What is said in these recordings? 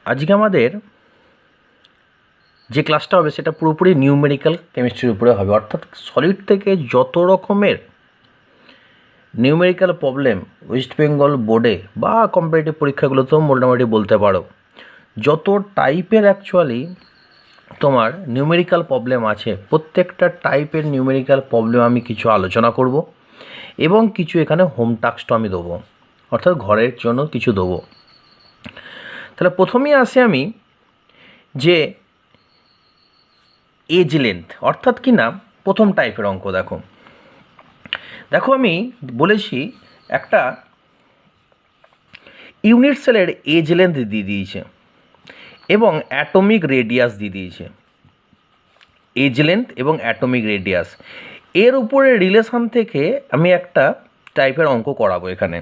আজকে আমাদের যে ক্লাসটা হবে সেটা পুরোপুরি নিউমেরিক্যাল কেমিস্ট্রির উপরে হবে, অর্থাৎ সলিড থেকে যত রকমের নিউমেরিক্যাল প্রবলেম ওয়েস্ট বেঙ্গল বোর্ডে বা কম্পিটিটিভ পরীক্ষাগুলোতেও মোটামুটি বলতে পারো, যত টাইপের অ্যাকচুয়ালি তোমার নিউমেরিক্যাল প্রবলেম আছে, প্রত্যেকটা টাইপের নিউমেরিক্যাল প্রবলেম আমি কিছু আলোচনা করব এবং কিছু এখানে হোম টাস্কও আমি দেবো, অর্থাৎ ঘরের জন্য কিছু দেবো। তাহলে প্রথমেই আসি আমি যে এজ লেন্থ, অর্থাৎ কি না প্রথম টাইপের অঙ্ক। দেখো আমি বলেছি একটা ইউনিট সেলের এজ লেন্থ দিয়ে দিয়েছে এবং অ্যাটমিক রেডিয়াস দিয়ে দিয়েছে। এজ লেন্থ এবং অ্যাটমিক রেডিয়াস এর উপরে রিলেশন থেকে আমি একটা টাইপের অঙ্ক করাবো এখানে,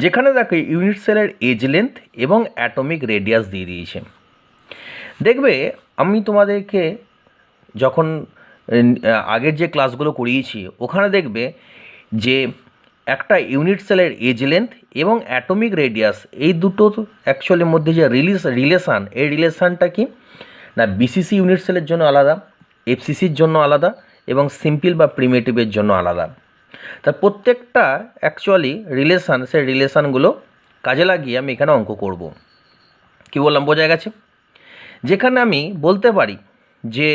যেখানে দেখো ইউনিট সেলের এজ লেন্থ এবং অ্যাটমিক রেডিয়াস দিয়ে দিয়েছে। দেখবে আমি তোমাদেরকে যখন আগের যে ক্লাসগুলো করিয়েছি ওখানে দেখবে যে একটা ইউনিট সেলের এজ লেন্থ এবং অ্যাটমিক রেডিয়াস এই দুটো অ্যাকচুয়ালির মধ্যে যে রিলেশান, এই রিলেশানটা কি না বিসিসি ইউনিট সেলের জন্য আলাদা, এফসিসির জন্য আলাদা এবং সিম্পল বা প্রিমিটিভের জন্য আলাদা। তা প্রত্যেকটা অ্যাকচুয়ালি রিলেশান, সেই রিলেশানগুলো কাজে লাগিয়ে আমি এখানে অঙ্ক করব। কি বললাম, বোঝা গেছে? যেখানে আমি বলতে পারি যে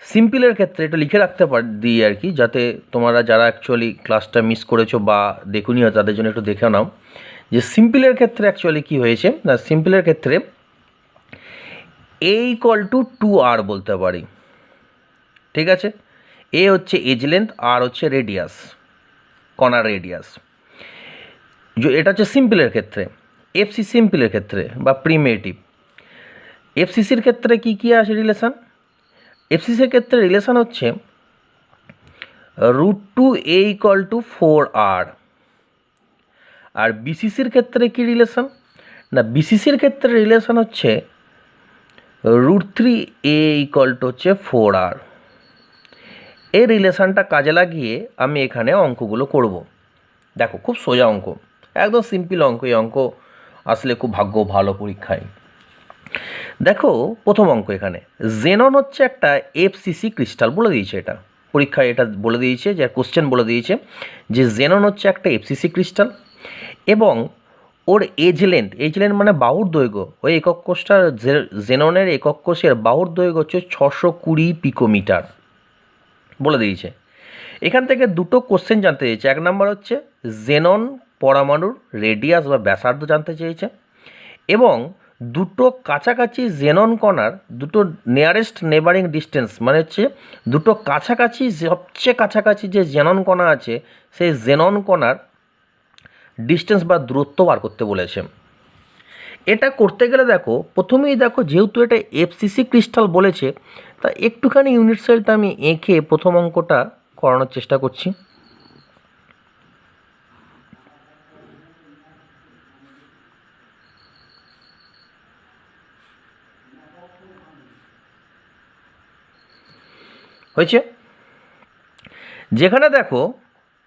সিম্পলের ক্ষেত্রে এটা লিখে রাখতে দিই আর কি, যাতে তোমরা যারা অ্যাকচুয়ালি ক্লাসটা মিস করেছো বা দেখুনি তাদের জন্য একটু দেখে নাও যে সিম্পলের ক্ষেত্রে অ্যাকচুয়ালি কী হয়েছে না। সিম্পলের ক্ষেত্রে A=2R বলতে পারি, ঠিক আছে? এ হচ্ছে এজ লেন্থ, আর হচ্ছে রেডিয়াস, কণার রেডিয়াস। এটা হচ্ছে সিম্পলের ক্ষেত্রে। এফসি সিম্পলের ক্ষেত্রে বা প্রিমিটিভ। এফসিসির ক্ষেত্রে কী কী আছে রিলেশান? এফসিসির ক্ষেত্রে রিলেশান হচ্ছে √2A=4R। আর বিসিসির ক্ষেত্রে কী রিলেশান না, বিসিসির ক্ষেত্রে রিলেশান হচ্ছে √3A=4R। এই রিলেশানটা কাজে লাগিয়ে আমি এখানে অঙ্কগুলো করব। দেখো খুব সোজা অঙ্ক, একদম সিম্পল অঙ্ক। এই অঙ্ক আসলে খুব ভাগ্য ভালো পরীক্ষায়। দেখো প্রথম অঙ্ক, এখানে জেনন হচ্ছে একটা এফসিসি ক্রিস্টাল বলে দিয়েছে, এটা পরীক্ষায় এটা বলে দিয়েছে, যে কোশ্চেন বলে দিয়েছে যে জেনন হচ্ছে একটা এফসিসি ক্রিস্টাল এবং ওর এজ লেন্থ মানে বাহুর দৈর্ঘ্য, ওই একক কোষটার জেননের একক কোষের বাহুর দৈর্ঘ্য হচ্ছে 620 পিকোমিটার বলে দিয়েছে। এখান থেকে দুটো কোশ্চেন জানতে চেয়েছে। এক নম্বর হচ্ছে জেনন পরমাণুর রেডিয়াস বা ব্যাসার্ধ জানতে চেয়েছে এবং দুটো কাছাকাছি জেনন কণার দুটো নিয়ারেস্ট নেবারিং ডিস্টেন্স, মানে হচ্ছে দুটো কাছাকাছি সবচেয়ে কাছাকাছি যে জেনন কণা আছে সেই জেনন কণার ডিস্টেন্স বা দূরত্ব বার করতে বলেছে। এটা করতে গেলে দেখো প্রথমেই দেখো যেহেতু এটা এফসিসি ক্রিস্টাল বলেছে, তা একটুখানি ইউনিট সেলটা আমি এঁকে প্রথম অঙ্কটা করানোর চেষ্টা করছি। হয়েছে? যেখানে দেখো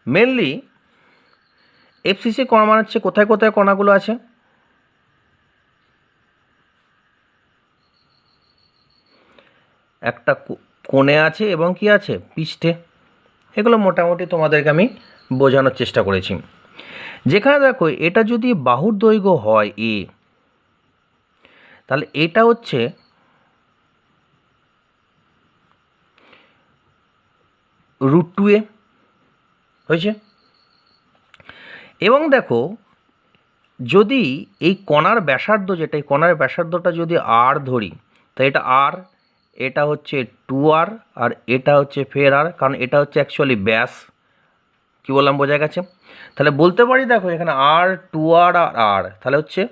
মেনলি এফসিসি কণা মানে হচ্ছে কোথায় কোথায় কণাগুলো আছে, একটা কোণে আছে এবং কি আছে পৃষ্ঠে। এগুলো মোটামুটি তোমাদেরকে আমি বোঝানোর চেষ্টা করেছি। যেখানে দেখো এটা যদি বাহুর দৈর্ঘ্য হয় এ, তাহলে এটা হচ্ছে √2A হয়েছে। এবং দেখো যদি এই কণার ব্যাসার্ধ, যেটা এই কণার ব্যাসার্ধটা যদি আর ধরি, তো এটা আর, এটা হচ্ছে 2R আর এটা হচ্ছে ফের আর, কারণ এটা হচ্ছে অ্যাকচুয়ালি ব্যাস। কী বললাম, বোঝা গেছে? তাহলে বলতে পারি দেখো এখানে আর 2R আর আর, তাহলে হচ্ছে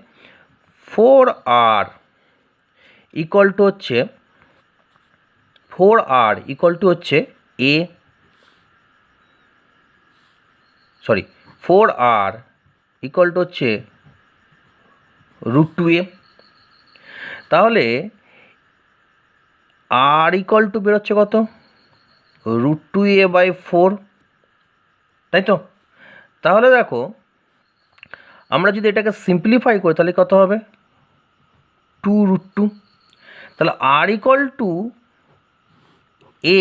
4R হচ্ছে 4R হচ্ছে এ, সরি 4R হচ্ছে √2A। তাহলে আর বেরোচ্ছে কত, √2A/4, তাই তো? তাহলে দেখো আমরা যদি এটাকে সিম্পলিফাই করি তাহলে কত হবে, 2√2। তাহলে আর ইকুয়াল টু এ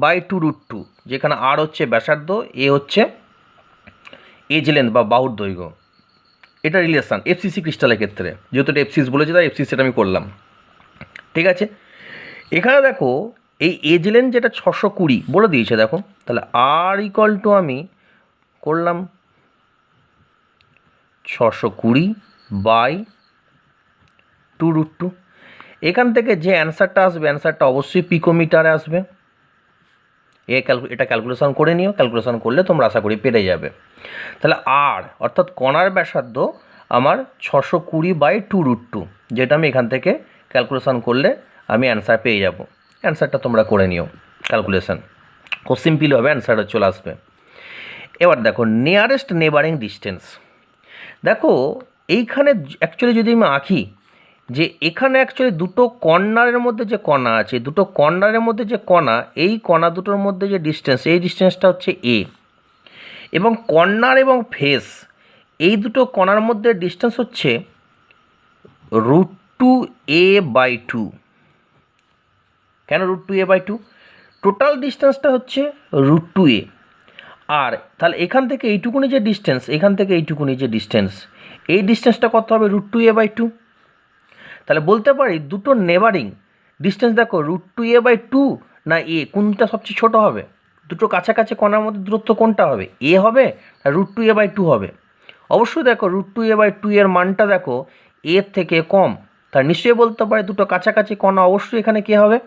বাই 2√2, যেখানে আর হচ্ছে ব্যাসার্ধ, এ হচ্ছে এজ লেন্থ বা বাহুর দৈর্ঘ্য। এটা রিলেশান এফসিসি ক্রিস্টালের ক্ষেত্রে, যেহেতু এটা এফসিস বলেছে তাই এফসিসিটা আমি করলাম। ঠিক আছে, এখানে দেখো এই এজ লেন্থ যেটা 620 বলে দিয়েছে দেখো, তাহলে আর ইকুয়াল টু আমি করলাম 620 বাই 2√2। এখান থেকে যে অ্যান্সারটা আসবে, অ্যান্সারটা অবশ্যই পিকোমিটারে আসবে। এটা ক্যালকুলেশন করে নিও, ক্যালকুলেশন করলে তোমরা আশা করি পেরে যাবে। তাহলে আর অর্থাৎ কণার ব্যাসার্ধ আমার 620 বাই 2√2, যেটা আমি এখান থেকে ক্যালকুলেশন করলে আমি অ্যান্সার পেয়ে যাব। অ্যান্সারটা তোমরা করে নিও ক্যালকুলেশন, খুব সিম্পলভাবে অ্যান্সারটা চলে আসবে। এবার দেখো নিয়ারেস্ট নেবারিং ডিস্টেন্স। দেখো এইখানে অ্যাকচুয়ালি যদি আমি আঁকি যে এখানে অ্যাকচুয়ালি দুটো কর্নারের মধ্যে যে কণা আছে, দুটো কর্নারের মধ্যে যে কণা, এই কণা দুটোর মধ্যে যে ডিস্টেন্স, এই ডিস্টেন্সটা হচ্ছে এ, এবং কর্নার এবং ফেস এই দুটো কণার মধ্যে ডিস্টেন্স হচ্ছে √2a/2। কেন √2a/2? টোটাল ডিস্টেন্সটা হচ্ছে √2a। আর তাহলে এখান থেকে এইটুকুনি যে ডিস্টেন্স, এখান থেকে এইটুকুনি যে ডিস্টেন্স, এই ডিস্টেন্সটা কত হবে? √2a/2। তাহলে বলতে পারি দুটো নেবারিং ডিস্টেন্স দেখো √2a/2 না এ, কোনটা সবচেয়ে ছোটো হবে? দুটো কাছাকাছি কণার মধ্যে দূরত্ব কোনটা হবে? এ হবে না √2a/2 হবে? অবশ্যই দেখো √2a/2 এর মানটা দেখো এর থেকে কম, তার নিশ্চয়ই বলতে পারে দুটো কাছাকাছি কণা অবশ্যই এখানে কী হবে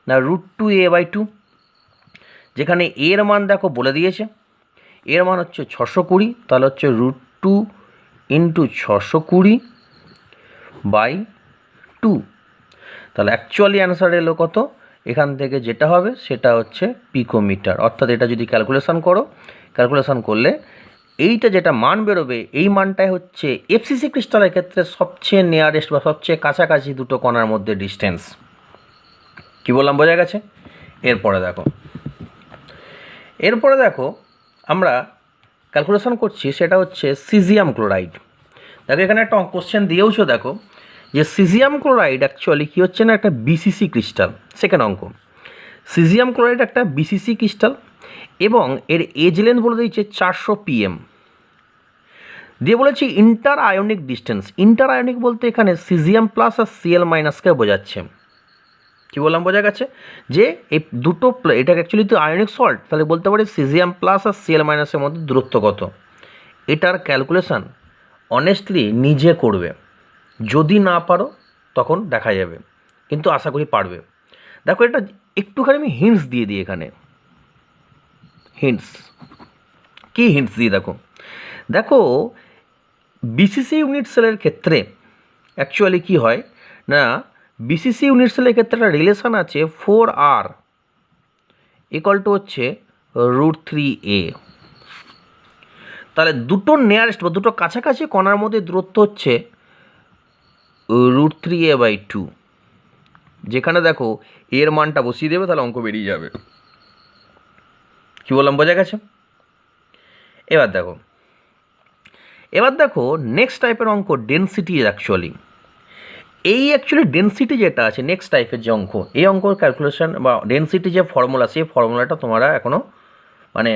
না √2a/2। যেখানে এর মান দেখো বলে দিয়েছে, এর মান হচ্ছে 620, তাহলে হচ্ছে √2 × 620/2। তাহলে অ্যাকচুয়ালি অ্যান্সার এলো কত? এখান থেকে যেটা হবে সেটা হচ্ছে পিকোমিটার। অর্থাৎ এটা যদি ক্যালকুলেশন করো, ক্যালকুলেশন করলে এইটা যেটা মান বেরোবে, এই মানটাই হচ্ছে এফসিসি ক্রিস্টালের ক্ষেত্রে সবচেয়ে নিয়ারেস্ট বা সবচেয়ে কাছাকাছি দুটো কণার মধ্যে ডিস্টেন্স। কি বললাম, বোঝা গেছে? এরপরে দেখো আমরা ক্যালকুলেশন করছি, সেটা হচ্ছে সিজিয়াম ক্লোরাইড। দেখো এখানে একটা কোশ্চেন দিয়েওছো, দেখো যে সিজিয়াম ক্লোরাইড অ্যাকচুয়ালি কী হচ্ছে না একটা বিসিসি ক্রিস্টাল। সেকেন্ড অঙ্ক, সিজিয়াম ক্লোরাইড একটা বিসিসি ক্রিস্টাল এবং এর এজ লেন্থ বলে দিয়েছে 400 pm। দিয়ে বলেছি inter ionic distance. Inter ionic বলতে এখানে সিজিয়াম প্লাস আর সিএল মাইনাসকে বোঝাচ্ছে। কী বললাম, বোঝা গেছে? যে এই দুটো এটা অ্যাকচুয়ালি তো আয়নিক সল্ট, তাহলে বলতে পারি সিজিয়াম প্লাস আর সিএল মাইনাসের মধ্যে দূরত্ব কত। এটার ক্যালকুলেশান অনেস্টলি নিজে করবে, যদি না পারো তখন দেখা যাবে, কিন্তু আশা করি পারবে। দেখো এটা একটুখানি আমি হিন্টস দিয়ে দিই এখানে। হিন্টস কি হিন্টস দিয়ে দেখো বিসিসি ইউনিট সেলের ক্ষেত্রে অ্যাকচুয়ালি কি হয় না, বিসিসি ইউনিট সেলের ক্ষেত্রে একটা রিলেশান আছে 4r = হচ্ছে √3a। তাহলে দুটো নিয়ারেস্ট বা দুটো কাছাকাছি কণার মধ্যে দূরত্ব হচ্ছে √3a/2। যেখানে দেখো এর মানটা বসিয়ে দেবে, তাহলে অঙ্ক বেরিয়ে যাবে। কি বললাম, বোঝা গেছে? এবার দেখো নেক্সট টাইপের অঙ্ক ডেনসিটি। অ্যাকচুয়ালি ডেনসিটি যেটা আছে নেক্সট টাইপের যে অঙ্ক, এই অঙ্কর ক্যালকুলেশন বা ডেনসিটি যে ফর্মুলা, সেই ফর্মুলাটা তোমরা এখনও মানে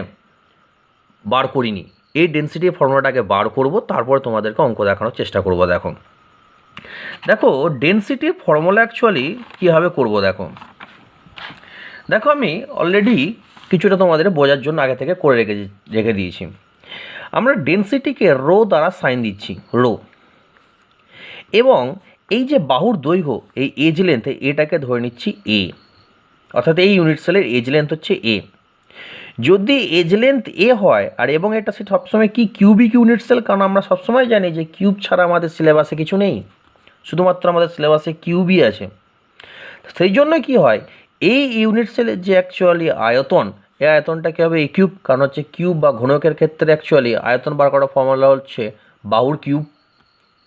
বার করিনি। এই ডেনসিটি ফর্মুলাটাকে বার করব, তারপরে তোমাদেরকে অঙ্ক দেখানোর চেষ্টা করব। দেখো ডেনসিটির ফর্মুলা অ্যাকচুয়ালি কীভাবে করব দেখো আমি অলরেডি কিছুটা তোমাদের বোঝার জন্য আগে থেকে করে রেখে দিয়েছি। আমরা ডেনসিটিকে রো দ্বারা সাইন দিচ্ছি, রো, এবং এই যে বাহুর দৈর্ঘ্য, এই এজ লেন্থ, এটাকে ধরে নিচ্ছি এ, অর্থাৎ এই ইউনিট সেলের এজ লেন্থ হচ্ছে এ। যদি এজ লেন্থ এ হয় আর এবং এটা সে সবসময় কি কিউবিক ইউনিট সেল, কারণ আমরা সবসময় জানি যে কিউব ছাড়া আমাদের সিলেবাসে কিছু নেই, শুধুমাত্র আমাদের সিলেবাসে কিউবই আছে। সেই জন্য কি হয়, এই ইউনিট সেলের যে অ্যাকচুয়ালি আয়তন, এই আয়তনটা কী হবে? এ কিউব, কারণ হচ্ছে কিউব বা ঘনকের ক্ষেত্রে অ্যাকচুয়ালি আয়তন বার করার ফর্মুলা হচ্ছে বাহুর কিউব,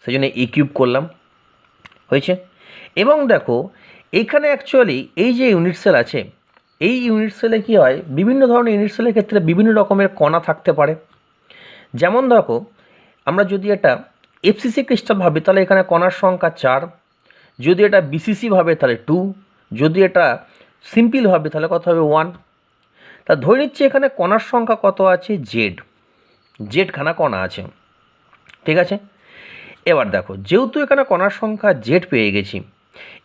সেই জন্য এ কিউব করলাম, হয়েছে। এবং দেখো এইখানে অ্যাকচুয়ালি এই যে ইউনিট সেল আছে, এই ইউনিট সেলে কী হয়, বিভিন্ন ধরনের ইউনিট সেলের ক্ষেত্রে বিভিন্ন রকমের কণা থাকতে পারে। যেমন দেখো আমরা যদি এটা এফসিসি ক্রিস্টাল ভাবি, তাহলে এখানে কণার সংখ্যা 4, যদি এটা বিসিসি ভাবে তাহলে 2, যদি এটা সিম্পল ভাবে তাহলে কত হবে 1। তা ধরে নিচ্ছি এখানে কণার সংখ্যা কত আছে, জেডখানা কণা আছে, ঠিক আছে। এবার দেখো, যেহেতু এখানে কণার সংখ্যা জেড পেয়ে গেছি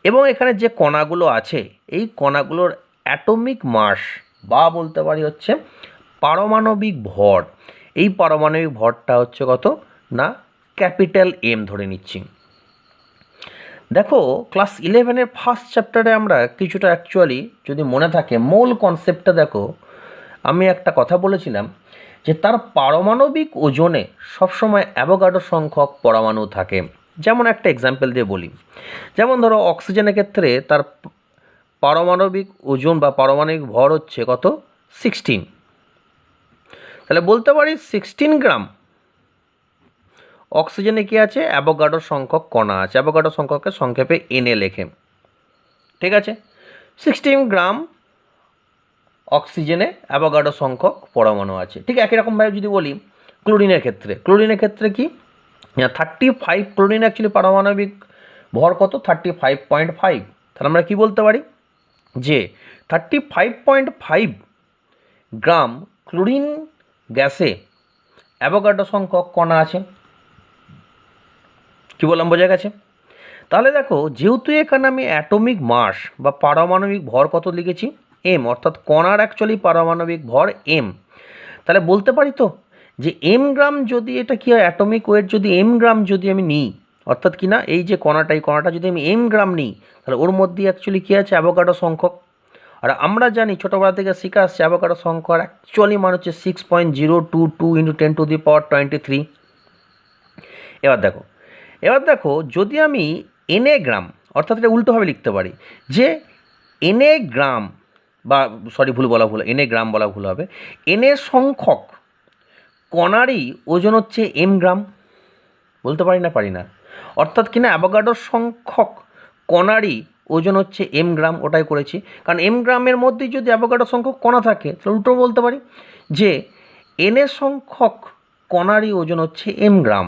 এবং এখানে যে কণাগুলো আছে এই কণাগুলোর অ্যাটমিক মাস বা বলতে পারি হচ্ছে পারমাণবিক ভর, এই পারমাণবিক ভরটা হচ্ছে কত না ক্যাপিটাল এম ধরে নিচ্ছি। দেখো ক্লাস 11-এর ফার্স্ট চ্যাপ্টারে আমরা কিছুটা অ্যাকচুয়ালি যদি মনে থাকে মূল কনসেপ্টটা দেখো, আমি একটা কথা বলেছিলাম যে তার পারমাণবিক ওজনে সবসময় অ্যাভোগাড্রো সংখ্যক পরমাণু থাকে। যেমন একটা এক্সাম্পল দিয়ে বলি, যেমন ধরো অক্সিজেনের ক্ষেত্রে তার পারমাণবিক ওজন বা পারমাণবিক ভর হচ্ছে কত 16, তাহলে বলতে পারি 16 গ্রাম অক্সিজেনে কি আছে অ্যাভোগাড্রো সংখ্যক কণা আছে, অ্যাভোগাড্রো সংখ্যকের সংক্ষেপে এনএ লেখে, ঠিক আছে। 16 গ্রাম অক্সিজেনে অ্যাভোগাড্রো সংখ্যক পরমাণু আছে। ঠিক একই রকমভাবে যদি বলি ক্লোরিনের ক্ষেত্রে কি 35, ক্লোরিন অ্যাকচুয়ালি পারমাণবিক ভর কত 35.5, তাহলে আমরা কি বলতে পারি যে 35.5 গ্রাম ক্লোরিন গ্যাসে অ্যাভোগাড্রো সংখ্যক কণা আছে। কী বললাম, বোঝা গেছে? তাহলে দেখো, যেহেতু এখানে আমি অ্যাটমিক মাস বা পারমাণবিক ভর কত লিখেছি এম, অর্থাৎ কণার অ্যাকচুয়ালি পারমাণবিক ভর এম, তাহলে বলতে পারি তো যে এম গ্রাম যদি এটা কি হয় অ্যাটমিক ওয়েট যদি এম গ্রাম যদি আমি নিই, অর্থাৎ কি না এই যে কণাটা যদি আমি এম গ্রাম নিই, তাহলে ওর মধ্যে অ্যাকচুয়ালি কী আছে অ্যাভোগাড্রো সংখ্যক। আর আমরা জানি ছোটোবেলা থেকে শিখে আসছে অ্যাভোগাড্রো সংখ্যক অ্যাকচুয়ালি মান হচ্ছে 6.022 × 10⁻23। এবার দেখো যদি আমি এনএ গ্রাম, অর্থাৎ এটা উল্টোভাবে লিখতে পারি যে এনএ গ্রাম বা এনএ গ্রাম বলা ভুল হবে, এনএ সংখ্যক কণারই ওজন হচ্ছে এম গ্রাম, বলতে পারি না, অর্থাৎ কিনা অ্যাভোগাড্রো সংখ্যক কণারই ওজন হচ্ছে এম গ্রাম, ওটাই করেছি। কারণ এম গ্রামের মধ্যেই যদি অ্যাভোগাড্রো সংখ্যক কণা থাকে তাহলে উল্টো বলতে পারি যে এনএ সংখ্যক কণারই ওজন হচ্ছে এম গ্রাম,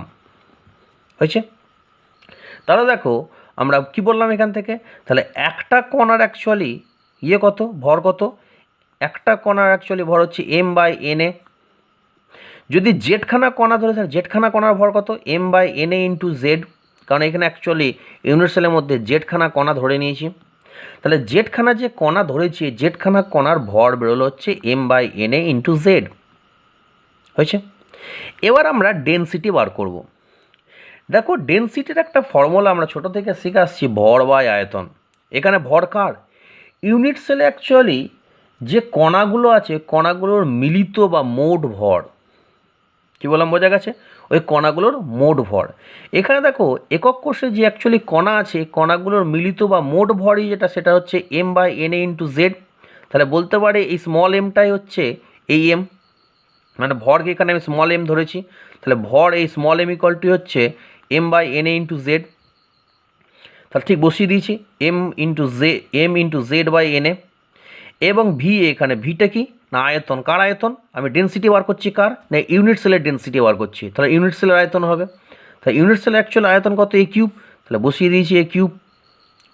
হয়েছে। তাহলে দেখো আমরা কি বললাম এখান থেকে, তাহলে একটা কণার অ্যাকচুয়ালি কত ভর কত, একটা কণার অ্যাকচুয়ালি ভর হচ্ছে m/na। যদি জেডখানা কণা ধরে তাহলে জেডখানা কণার ভর কত m/na × z, কারণ এখানে অ্যাকচুয়ালি ইউনিট সেলের মধ্যে জেডখানা কণা ধরে নিয়েছি, তাহলে জেডখানা যে কণা ধরেছি জেডখানা কণার ভর বেরোলো হচ্ছে m/na × z, হয়েছে। এবার আমরা ডেনসিটি বার করব। দেখো ডেনসিটির একটা ফর্মুলা আমরা ছোটো থেকে শিখে আসছি ভর বাই আয়তন। এখানে ভর কার ইউনিট সেলে অ্যাকচুয়ালি যে কণাগুলো আছে কণাগুলোর মিলিত বা মোট ভর, কী বললাম বোঝা গেছে, ওই কণাগুলোর মোট ভর। এখানে দেখো একক কোষে যে অ্যাকচুয়ালি কণা আছে কণাগুলোর মিলিত বা মোট ভরই যেটা সেটা হচ্ছে m/na × z, তাহলে বলতে পারে এই স্মল এমটাই হচ্ছে এই এম, মানে ভরকে এখানে আমি স্মল এম ধরেছি, তাহলে ভর এই স্মল এম ইকুয়ালটি হচ্ছে m/na × z, তাহলে ঠিক বসিয়ে দিয়েছি m/z/na। এবং ভি, এখানে ভিটা কি না আয়তন, কার আয়তন আমি ডেনসিটি বার করছি কার না ইউনিট সেলের ডেনসিটি বার করছি, তাহলে ইউনিট সেলের আয়তন হবে, তাহলে ইউনিট সেলের অ্যাকচুয়াল আয়তন কত a³, তাহলে বসিয়ে দিয়েছি a³,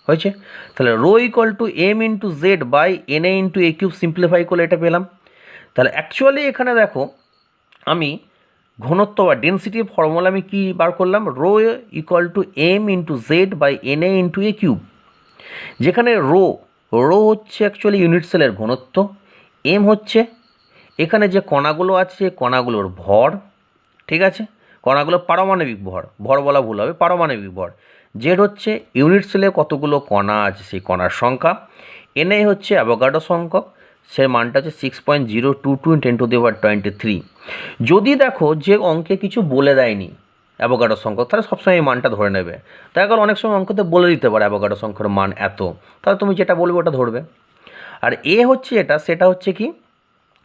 হয়েছে। তাহলে ρ = m × z/na × a³ সিম্পলিফাই করলে এটা পেলাম। তাহলে অ্যাকচুয়ালি এখানে দেখো আমি ঘনত্ব বা ডেনসিটির ফর্মুলা আমি কী বার করলাম ρ = m × z/na × a³, যেখানে রো হচ্ছে অ্যাকচুয়ালি ইউনিট সেলের ঘনত্ব, এম হচ্ছে এখানে যে কণাগুলো আছে কণাগুলোর ভর, ঠিক আছে, কণাগুলোর পারমাণবিক ভর বলা ভুল হবে, পারমাণবিক ভর, জেড হচ্ছে ইউনিট সেলে কতগুলো কণা আছে সেই কণার সংখ্যা, এনএ হচ্ছে অ্যাভোগাড্রো সংখ্যক, সে মানটা হচ্ছে 6.022 × 10⁻23। যদি দেখো যে অঙ্কে কিছু বলে দেয়নি অ্যাভোগাড্রো সংখ্যক তাহলে সবসময় এই মানটা ধরে নেবে, তাই কারণ অনেক সময় অঙ্কতে বলে দিতে পারে অ্যাভোগাড্রো সংখ্যার মান এত, তাহলে তুমি যেটা বলবে ওটা ধরবে। আর এ হচ্ছে সেটা হচ্ছে কি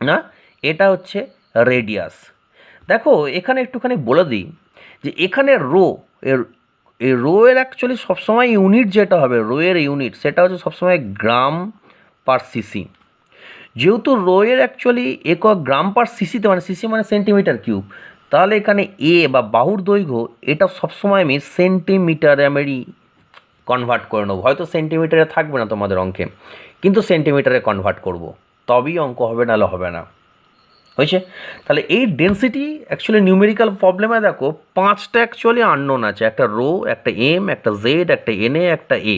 না এটা হচ্ছে রেডিয়াস। দেখো এখানে একটুখানি বলে দিই যে এখানে এই রো এর অ্যাকচুয়ালি সবসময় ইউনিট যেটা হবে রো এর ইউনিট সেটা হচ্ছে সবসময় গ্রাম/সিসি। যেহেতু রো এর অ্যাকচুয়ালি একক গ্রাম/সিসিতে, মানে সিসি মানে সেন্টিমিটার কিউব, তাহলে এখানে এ বা বাহুর দৈর্ঘ্য এটা সবসময় আমি সেন্টিমিটারে আমি কনভার্ট করে নেবো। হয়তো সেন্টিমিটারে থাকবে না তোমাদের অঙ্কে, কিন্তু সেন্টিমিটারে কনভার্ট করব, তবেই অঙ্ক হবে, নাহলে হবে না। হয়েছে? তাহলে এই ডেন্সিটি অ্যাকচুয়ালি নিউমেরিক্যাল প্রবলেমে দেখো 5টা অ্যাকচুয়ালি আননোন আছে, একটা রো, একটা এম, একটা জেড, একটা এনএ, একটা এ।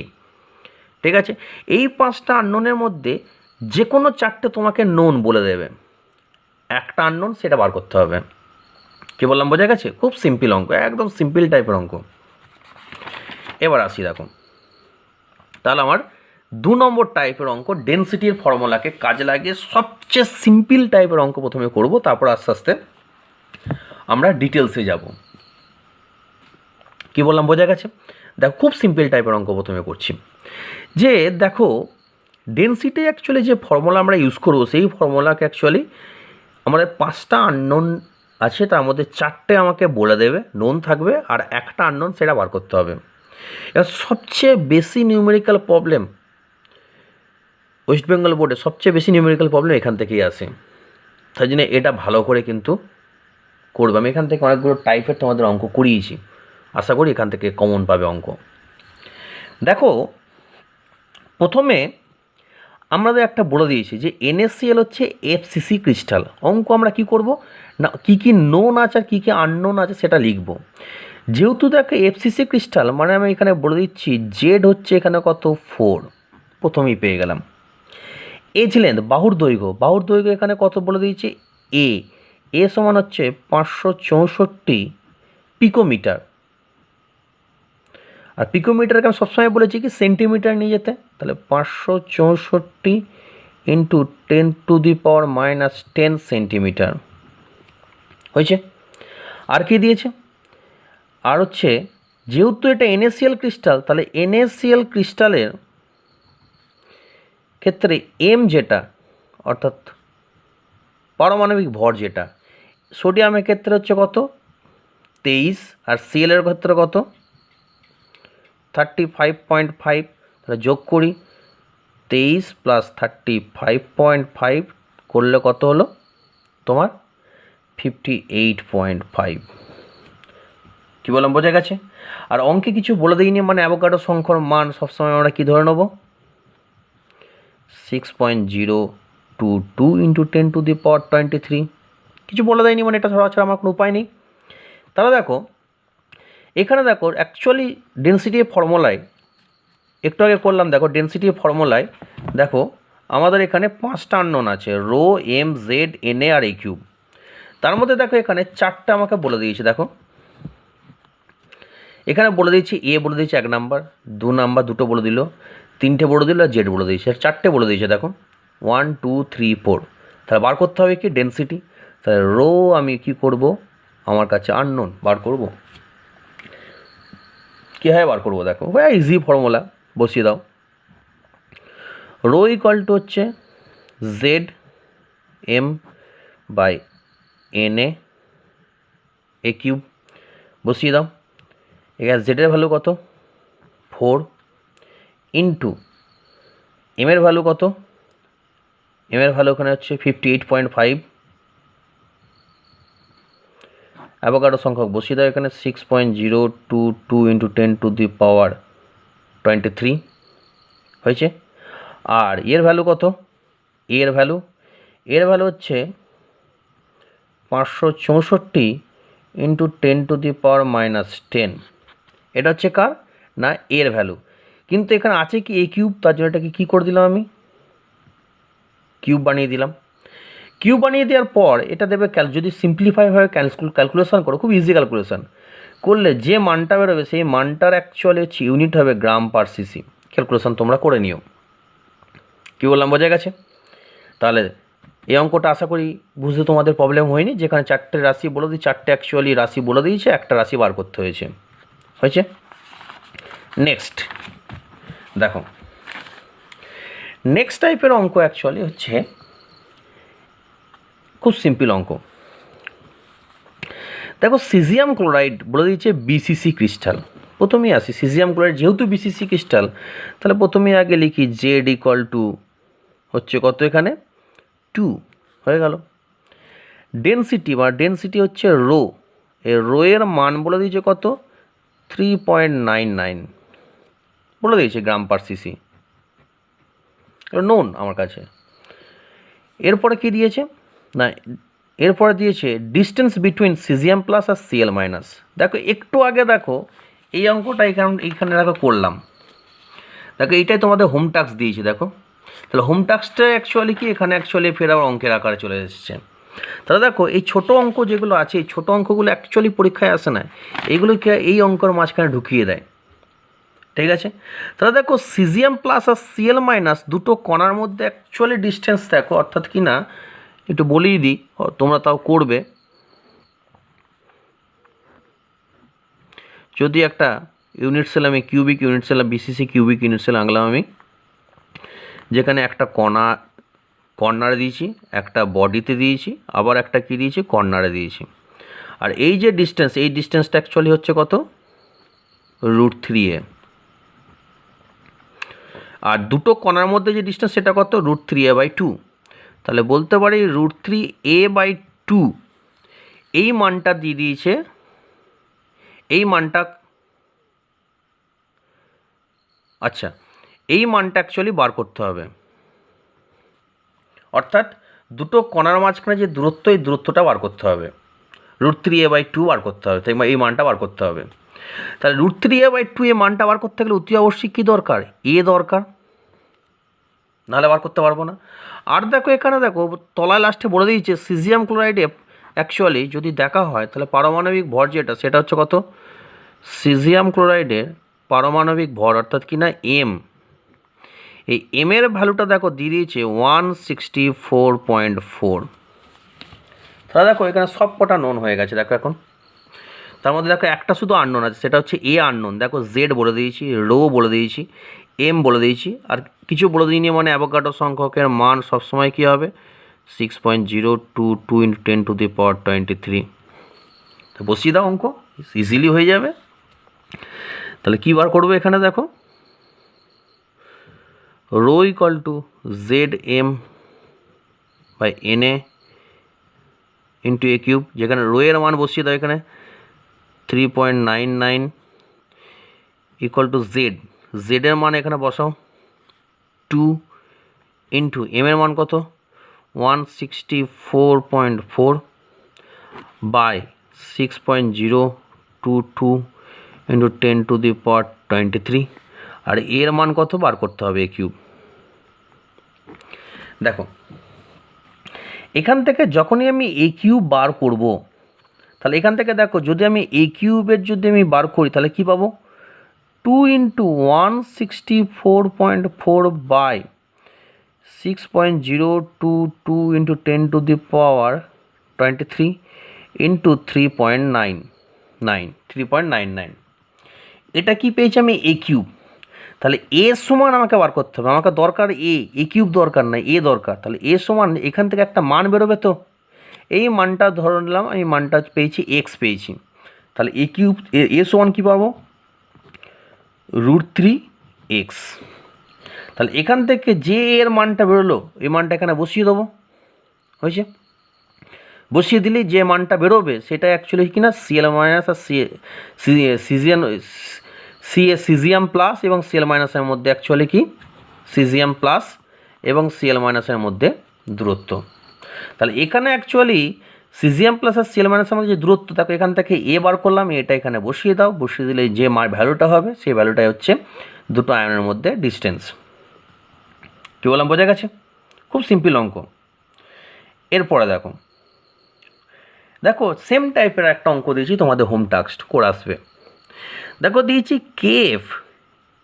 ঠিক আছে? এই 5টা আননোনের মধ্যে যে কোনো 4টে তোমাকে নোন বলে দেবে, একটা আননোন সেটা বার করতে হবে। কী বললাম, বোঝা গেছে? খুব সিম্পল অঙ্ক, একদম সিম্পল টাইপের অঙ্ক। এবার আসি দেখো, তাহলে আমার 2 নম্বর টাইপের অঙ্ক, ডেন্সিটির ফর্মুলাকে কাজে লাগিয়ে সবচেয়ে সিম্পল টাইপের অঙ্ক প্রথমে করব, তারপর আস্তে আস্তে আমরা ডিটেলসে যাব। কি বললাম, বোঝা গেছে? দেখো, খুব সিম্পল টাইপের অঙ্ক প্রথমে করছি। যে দেখো, ডেন্সিটি অ্যাকচুয়ালি যে ফর্মুলা আমরা ইউজ করবো, সেই ফর্মুলাকে অ্যাকচুয়ালি আমাদের 5টা আননোন আছে, তার মধ্যে 4টে আমাকে বলে দেবে, নোন থাকবে, আর একটা আননোন সেটা বার করতে হবে। এবার সবচেয়ে বেশি নিউমেরিক্যাল প্রবলেম ওয়েস্ট বেঙ্গল বোর্ডে, সবচেয়ে বেশি নিউমেরিক্যাল প্রবলেম এখান থেকেই আসে। তাই জন্য এটা ভালো করে কিন্তু করবে। আমি এখান থেকে অনেকগুলো টাইপের তোমাদের অঙ্ক করিয়েছি, আশা করি এখান থেকে কমন পাবে অঙ্ক। দেখো, প্রথমে আমাদের একটা বলে দিয়েছি যে NaCl হচ্ছে FCC ক্রিস্টাল। অঙ্ক আমরা কি করব না, কী কী নোন আছে আর কী কী আননোন আছে সেটা লিখব। যেহেতু দেখো FCC ক্রিস্টাল, মানে আমি এখানে বলে দিচ্ছি জেড হচ্ছে এখানে কত, 4, প্রথমেই পেয়ে গেলাম। এজ লেন্থ, বাহুর দৈর্ঘ্য এখানে কত বলে দিয়েছি, এ সমান হচ্ছে 564 পিকোমিটার। আর পিকোমিটারকে আমি সবসময় বলেছি কি সেন্টিমিটার নিয়ে যেতে, তাহলে 564 ইন্টু 10⁻⁻10 সেন্টিমিটার হয়েছে। আর কি দিয়েছে, আর হচ্ছে যেহেতু এটা NaCl ক্রিস্টাল, তাহলে NaCl ক্রিস্টালের ক্ষেত্রে এম যেটা, অর্থাৎ পারমাণবিক ভর যেটা, সোডিয়ামের ক্ষেত্রে হচ্ছে কত, 23, আর সিএলের ক্ষেত্রে কত, 35.5। তাহলে যোগ করি, 23 + 35.5 করলে কত হলো তোমার, 58.5। কী বললাম, বোঝা গেছে? আর অঙ্কে কিছু বলে দিইনি, মানে অ্যাভোগাড্রো সংখ্যার মান সবসময় আমরা কী ধরে নেব, 6.022 ইন্টু 10⁻23। কিছু বলে দেয়নি, মানে এটা ধরা ছাড়া আমার কোনো উপায় নেই। তাহলে দেখো, এখানে দেখো অ্যাকচুয়ালি ডেন্সিটি ফর্মুলায় একটু আগে করলাম, দেখো ডেন্সিটি ফর্মুলায় দেখো আমাদের এখানে 5টা আননোন আছে, রো, এম, জেড, এনএ আর এ কিউব। তার মধ্যে দেখো এখানে 4টে আমাকে বলে দিয়েছে। দেখো এখানে বলে দিয়েছি এ বলে দিয়েছে 1 নাম্বার, 2 নাম্বার 2টো বলে দিল, 3টে বলে দিল, আর জেড বলে দিয়েছে, আর 4টে বলে দিয়েছে। দেখো 1 2 3 4। তাহলে বার করতে হবে কি, ডেন্সিটি। তাহলে রো আমি কি করব, আমার কাছে আননোন, বার করব। কীভাবে বার করবো, দেখো ইজি ফর্মুলা, বসিয়ে দাও। রো ইকুয়াল টু হচ্ছে Z M by NA A cube, বসিয়ে দাও। এখানে জেডের ভ্যালু কত, 4, ইন্টু এমের ভ্যালু কত, এমের ভ্যালু ওখানে হচ্ছে 58.5। অ্যাভোগাড্রো সংখ্যক বসিয়ে দাও এখানে, 6.022 ইন্টু 10⁻23 হয়েছে। আর এর ভ্যালু কত, এর ভ্যালু হচ্ছে 564 ইন্টু 10⁻10। এটা হচ্ছে কার না, এর ভ্যালু। কিন্তু এখানে আছে কি এ কিউব, তার জন্য এটাকে কী করে দিলাম, আমি কিউব বানিয়ে দিলাম। কিউব বানিয়ে দেওয়ার পর এটা দেবে, যদি সিম্পলিফাই হয় ক্যালকুলেশন করো, খুব ইজি ক্যালকুলেশন করলে যে মানটা বেরোবে সেই মানটার অ্যাকচুয়ালি হচ্ছে ইউনিট হবে গ্রাম পার সিসি। ক্যালকুলেশন তোমরা করে নিও। কী বললাম, বোঝা গেছে? তাহলে এই অঙ্কটা আশা করি বুঝতে তোমাদের প্রবলেম হয়নি, যেখানে 4টে রাশি বলে দিই, 4টে অ্যাকচুয়ালি রাশি বলে দিয়েছে, একটা রাশি বার করতে হয়েছে। নেক্সট দেখো, নেক্সট টাইপের অঙ্ক অ্যাকচুয়ালি হচ্ছে খুব সিম্পল অঙ্ক। দেখো সিজিয়াম ক্লোরাইড বলে দিয়েছে বিসিসি ক্রিস্টাল। প্রথমেই আসি সিজিয়াম ক্লোরাইড, যেহেতু বিসিসি ক্রিস্টাল, তাহলে প্রথমেই আগে লিখি জেড ইকুয়াল টু হচ্ছে কত, এখানে 2 হয়ে গেল। ডেন্সিটি হচ্ছে রো, এই রো এর মান বলে দিয়েছে কত, 3.99। বলে দিয়েছে গ্রাম পার সিসি, নোন আমার কাছে। এরপরে কি দিয়েছে না, এরপরে দিয়েছে ডিস্টেন্স বিটুইন সিজিএম প্লাস আর সিএল মাইনাস। দেখো একটু আগে দেখো এই অঙ্কটা এইখানে দেখো করলাম, দেখো এইটাই তোমাদের হোম টাস্ক দিয়েছি। দেখো তাহলে হোম টাস্কটা অ্যাকচুয়ালি কি এখানে অ্যাকচুয়ালি ফের আবার অঙ্কের আকারে চলে এসেছে। তাহলে দেখো এই ছোটো অঙ্ক যেগুলো আছে, এই ছোটো অঙ্কগুলো অ্যাকচুয়ালি পরীক্ষায় আসে না, এইগুলোকে এই অঙ্কর মাঝখানে ঢুকিয়ে দেয়, ঠিক আছে। তাহলে দেখো সিজিএম প্লাস আর সিএল মাইনাস দুটো কণার মধ্যে অ্যাকচুয়ালি ডিস্টেন্স দেখো, অর্থাৎ কি না একটু বলেই দিই, তোমরা তাও করবে। যদি একটা ইউনিট সেল আমি cubic unit cell, BCC cubic unit cell আঁকলাম আমি, যেখানে একটা কর্নারে দিয়েছি, একটা বডিতে দিয়েছি, আবার একটা কী দিয়েছি কর্নারে দিয়েছি। আর এই যে ডিস্টেন্স, এই ডিস্টেন্সটা অ্যাকচুয়ালি হচ্ছে কত, √3a। আর দুটো কণার মধ্যে যে ডিস্টেন্স সেটা কত, √3a/2। তাহলে বলতে পারি √3a/2 এই মানটা দিয়ে দিয়েছে, এই মানটা, আচ্ছা এই মানটা অ্যাকচুয়ালি বার করতে হবে, অর্থাৎ দুটো কণার মাঝখানে যে দূরত্ব, এই দূরত্বটা বার করতে হবে, √3a/2 বার করতে হবে, তাই এই মানটা বার করতে হবে। তাহলে √3a/2 এই মানটা বার করতে গেলে অতি অবশ্যই কী দরকার, এ দরকার, নাহলে বার করতে পারবো না। আর দেখো এখানে দেখো তলায় লাস্টে বলে দিয়েছে সিজিয়াম ক্লোরাইডে অ্যাকচুয়ালি যদি দেখা হয় তাহলে পারমাণবিক ভর যেটা সেটা হচ্ছে কত, সিজিয়াম ক্লোরাইডের পারমাণবিক ভর অর্থাৎ কি না এম, এই এম এর ভ্যালুটা দেখো দিয়ে দিয়েছে 164.4। তাহলে দেখো এখানে সব কটা নোন হয়ে গেছে। দেখো এখন তার মধ্যে দেখো একটা শুধু আননোন আছে, সেটা হচ্ছে এ আননোন। দেখো জেড বলে দিয়েছি, রো বলে দিয়েছি, এম বলে দিয়েছি, আর কিছু বলে দিইনি, মানে অ্যাভোগাড্রো সংখ্যকের মান সবসময় কী হবে 6.022 × 10⁻23। তো বসিয়ে দাও, অঙ্ক ইজিলি হয়ে যাবে। তাহলে কী বার করবে এখানে দেখো, রো = ZM/NA × a³, যেখানে রো এর মান বসিয়ে দাও এখানে 3.99 = জেড, জেডের মান এখানে বসাও 2 × এম এর মান কত 164.4 বাই 6.022 × 10⁻23, আর এর মান কত বার করতে হবে a³। দেখো এখান থেকে যখনই আমি a³ বার করব, তাহলে এখান থেকে দেখো যদি আমি a³ যদি আমি বার করি তাহলে কি পাবো, 2 × 164.4 বাই 6.022 × 10⁻23 × 3.99, এটা কি পেয়েছি আমি a³। তাহলে এ সমান আমাকে বার করতে হবে, আমাকে দরকার a³ দরকার নাই, এ দরকার। তাহলে এ সমান এখান থেকে একটা মান বেরোবে, তো এই মানটা ধরে নিলাম, আমি মানটা পেয়েছি x পেয়েছি। তাহলে a³ এ সমান কী পাবো, √3x। তাহলে এখান থেকে যে এর মানটা বেরোলো এই মানটা এখানে বসিয়ে দেবো, হয়েছে। বসিয়ে দিলেই যে মানটা বেরোবে সেটা অ্যাকচুয়ালি কিনা সিএল মাইনাস আর সিজিয়াম প্লাস এবং সিএল মাইনাসের মধ্যে অ্যাকচুয়ালি কি সিজিয়াম প্লাস এবং সিএল মাইনাসের মধ্যে দূরত্ব। তাহলে এখানে অ্যাকচুয়ালি সিজিয়াম প্লাস আর সিএল মাইনাসের মধ্যে যে দূরত্ব, দেখো এখান থেকে এ বার করলাম, এটা এখানে বসিয়ে দাও, বসিয়ে দিলে যে ভ্যালুটা হবে সেই ভ্যালুটাই হচ্ছে দুটো আয়নের মধ্যে ডিস্টেন্স। কী বললাম, বোঝা গেছে? খুব সিম্পল অঙ্ক। এরপরে দেখো দেখো সেম টাইপের একটা অঙ্ক দিয়েছি তোমাদের হোম টাস্ক করে আসবে। দেখো দিয়েছি কেএফ,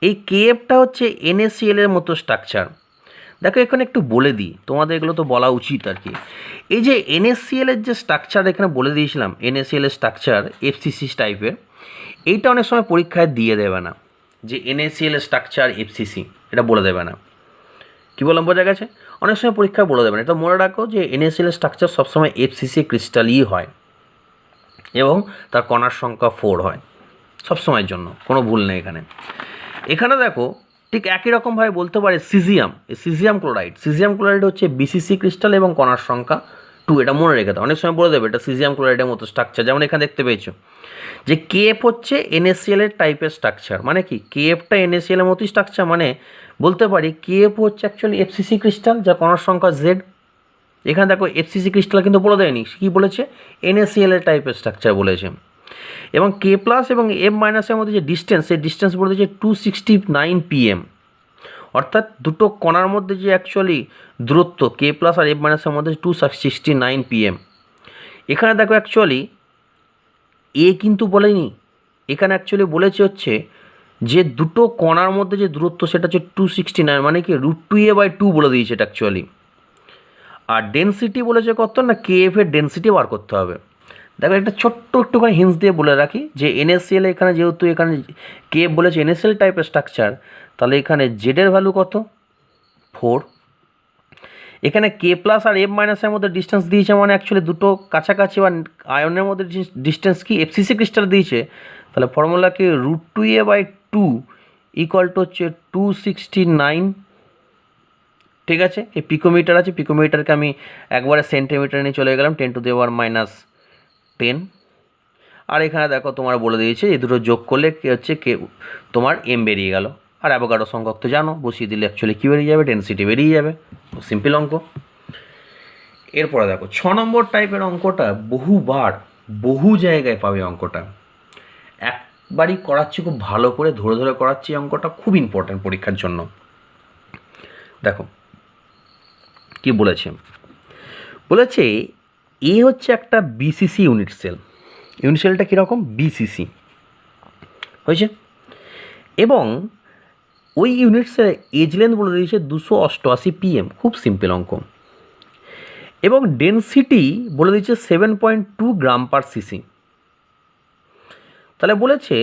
এই কেএফটা হচ্ছে NaCl এর মতো স্ট্রাকচার। দেখো এখানে একটু বলে দিই, তোমাদের এগুলো তো বলা উচিত আর কি। এই যে NaCl এর যে স্ট্রাকচার এখানে বলে দিয়েছিলাম, NaCl এর স্ট্রাকচার FCC টাইপের, এইটা অনেক সময় পরীক্ষায় দিয়ে দেবে না, যে NaCl এর স্ট্রাকচার FCC এটা বলে দেবে না। কী বললাম, বোঝা গেছে? অনেক সময় পরীক্ষায় বলে দেবে না। এটা মনে রাখো যে NaCl এর স্ট্রাকচার সবসময় FCC ক্রিস্টালই হয় এবং তার কণার সংখ্যা 4 হয় সবসময়ের জন্য, কোনো ভুল নেই এখানে। এখানে দেখো ঠিক একই রকমভাবে বলতে পারে সিজিয়াম ক্লোরাইড হচ্ছে BCC ক্রিস্টাল এবং কণার সংখ্যা টু, এটা মনে রেখে দাও, অনেক সময় বলে দেবে এটা সিজিয়াম ক্লোরাইডের মতো স্ট্রাকচার, যেমন এখানে দেখতে পেয়েছো যে কেএফ হচ্ছে NaCl এর টাইপের স্ট্রাকচার। মানে কি কেএফটা NaCl এর মতোই স্ট্রাকচার, মানে বলতে পারি কেএফ হচ্ছে অ্যাকচুয়ালি FCC ক্রিস্টাল, যা কণার সংখ্যা Z। এখানে দেখো FCC ক্রিস্টাল কিন্তু বলে দেয়নি, কী বলেছে NaCl এর টাইপের স্ট্রাকচার বলেছে। এবং K প্লাস এবং M মাইনাসের মধ্যে যে ডিস্টেন্স, সেই ডিস্টেন্স বলে দিয়েছে 269 PM, অর্থাৎ দুটো কণার মধ্যে যে অ্যাকচুয়ালি দূরত্ব K প্লাস আর M মাইনাসের মধ্যে 269 PM। এখানে দেখো অ্যাকচুয়ালি এ কিন্তু বলেনি, এখানে অ্যাকচুয়ালি বলেছে হচ্ছে যে দুটো কণার মধ্যে যে দূরত্ব সেটা হচ্ছে 269, মানে কি √2a/2 বলে দিয়েছে এটা অ্যাকচুয়ালি। আর ডেনসিটি বলেছে কত না, KF এর ডেনসিটি বার করতে হবে। দেখো একটা ছোট্ট একটুখানি হিন্স দিয়ে বলে রাখি যে NaCl এখানে যেহেতু এখানে KF বলেছে NaCl টাইপের স্ট্রাকচার, তাহলে এখানে Z এর ভ্যালু কত 4। এখানে K প্লাস আর M মাইনাসের মধ্যে ডিস্টেন্স দিয়েছে, মানে অ্যাকচুয়ালি দুটো কাছাকাছি বা আয়নের মধ্যে ডিস্টেন্স কি FCC ক্রিস্টাল দিয়েছে, তাহলে ফর্মুলাকে √2a/2 ইকুয়াল টু হচ্ছে 269। ঠিক আছে, এই পিকোমিটার আছে, পিকোমিটারকে আমি একবারে সেন্টিমিটার নিয়ে চলে গেলাম, 10⁻⁻10। আর এখানে দেখো তোমার বলে দিয়েছে এই দুটো যোগ করলে কি হচ্ছে কে তোমার M বেরিয়ে গেল। আর অ্যাভোগাড্রো সংখ্যক তো জানো, বসিয়ে দিলে অ্যাকচুয়ালি কী বেরিয়ে যাবে, ডেনসিটি বেরিয়ে যাবে। সিম্পল অঙ্ক। এরপরে দেখো 6 নম্বর টাইপের অঙ্কটা বহুবার বহু জায়গায় পাবে অঙ্কটা, একবারই করাচ্ছি খুব ভালো করে ধরে ধরে করাচ্ছি, অঙ্কটা খুব ইম্পর্ট্যান্ট পরীক্ষার জন্য। দেখো কি বলেছে, বলেছে এ হচ্ছে একটা BCC ইউনিট সেল। ইউনিট সেলটা কীরকম, BCC হয়েছে, এবং ওই ইউনিট সেল এজ লেন্থ বলে দিয়েছে 288 PM, খুব সিম্পল অঙ্ক। এবং ডেনসিটি বলে দিচ্ছে 7.2 গ্রাম/cc। তাহলে বলেছে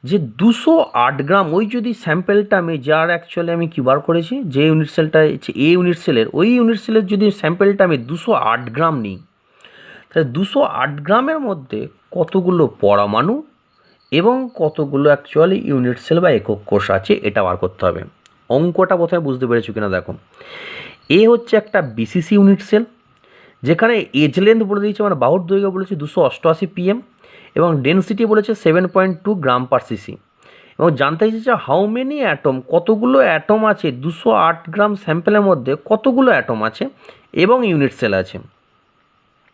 যে 208 গ্রাম, ওই যদি স্যাম্পেলটা আমি যার অ্যাকচুয়ালি আমি কী বার করেছি, যে ইউনিট সেলটা এ ইউনিট সেলের, ওই ইউনিট সেলের যদি স্যাম্পেলটা আমি 208 গ্রাম নিই, তাহলে 208 গ্রামের মধ্যে কতগুলো পরমাণু এবং কতগুলো অ্যাকচুয়ালি ইউনিট সেল বা একক কোষ আছে, এটা বার করতে হবে। অঙ্কটা প্রথমে বুঝতে পেরেছো কিনা দেখো, এ হচ্ছে একটা BCC ইউনিট সেল, যেখানে এজ লেন্থ বলে দিয়েছে মানে বাহুর দৈর্ঘ্য বলেছে 288 PM, এবং ডেনসিটি বলেছে 7.2 গ্রাম/cc। এবং জানতে চাইছে হাউ মেনি অ্যাটম, কতগুলো অ্যাটম আছে 208 গ্রাম স্যাম্পেলের মধ্যে, কতগুলো অ্যাটম আছে এবং ইউনিট সেল আছে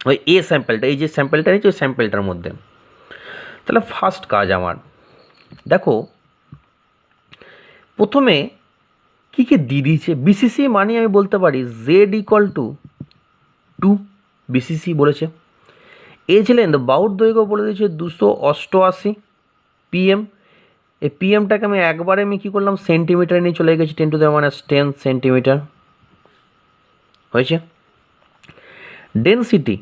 ওই এ স্যাম্পেলটা, এই যে স্যাম্পেলটা নিয়েছে ওই স্যাম্পেলটার মধ্যে। তাহলে ফার্স্ট কাজ আমার, দেখো প্রথমে কী কী দিয়ে দিয়েছে। BCC মানে আমি বলতে পারি Z = 2 BCC বলেছে। এজ লেন্থ বাহুর দৈর্ঘ্য বলে দিয়েছে 288 PM। এই PMটাকে আমি একবারে আমি কী করলাম, সেন্টিমিটার নিয়ে চলে গেছি, 10⁻10 সেন্টিমিটার হয়েছে। ডেনসিটি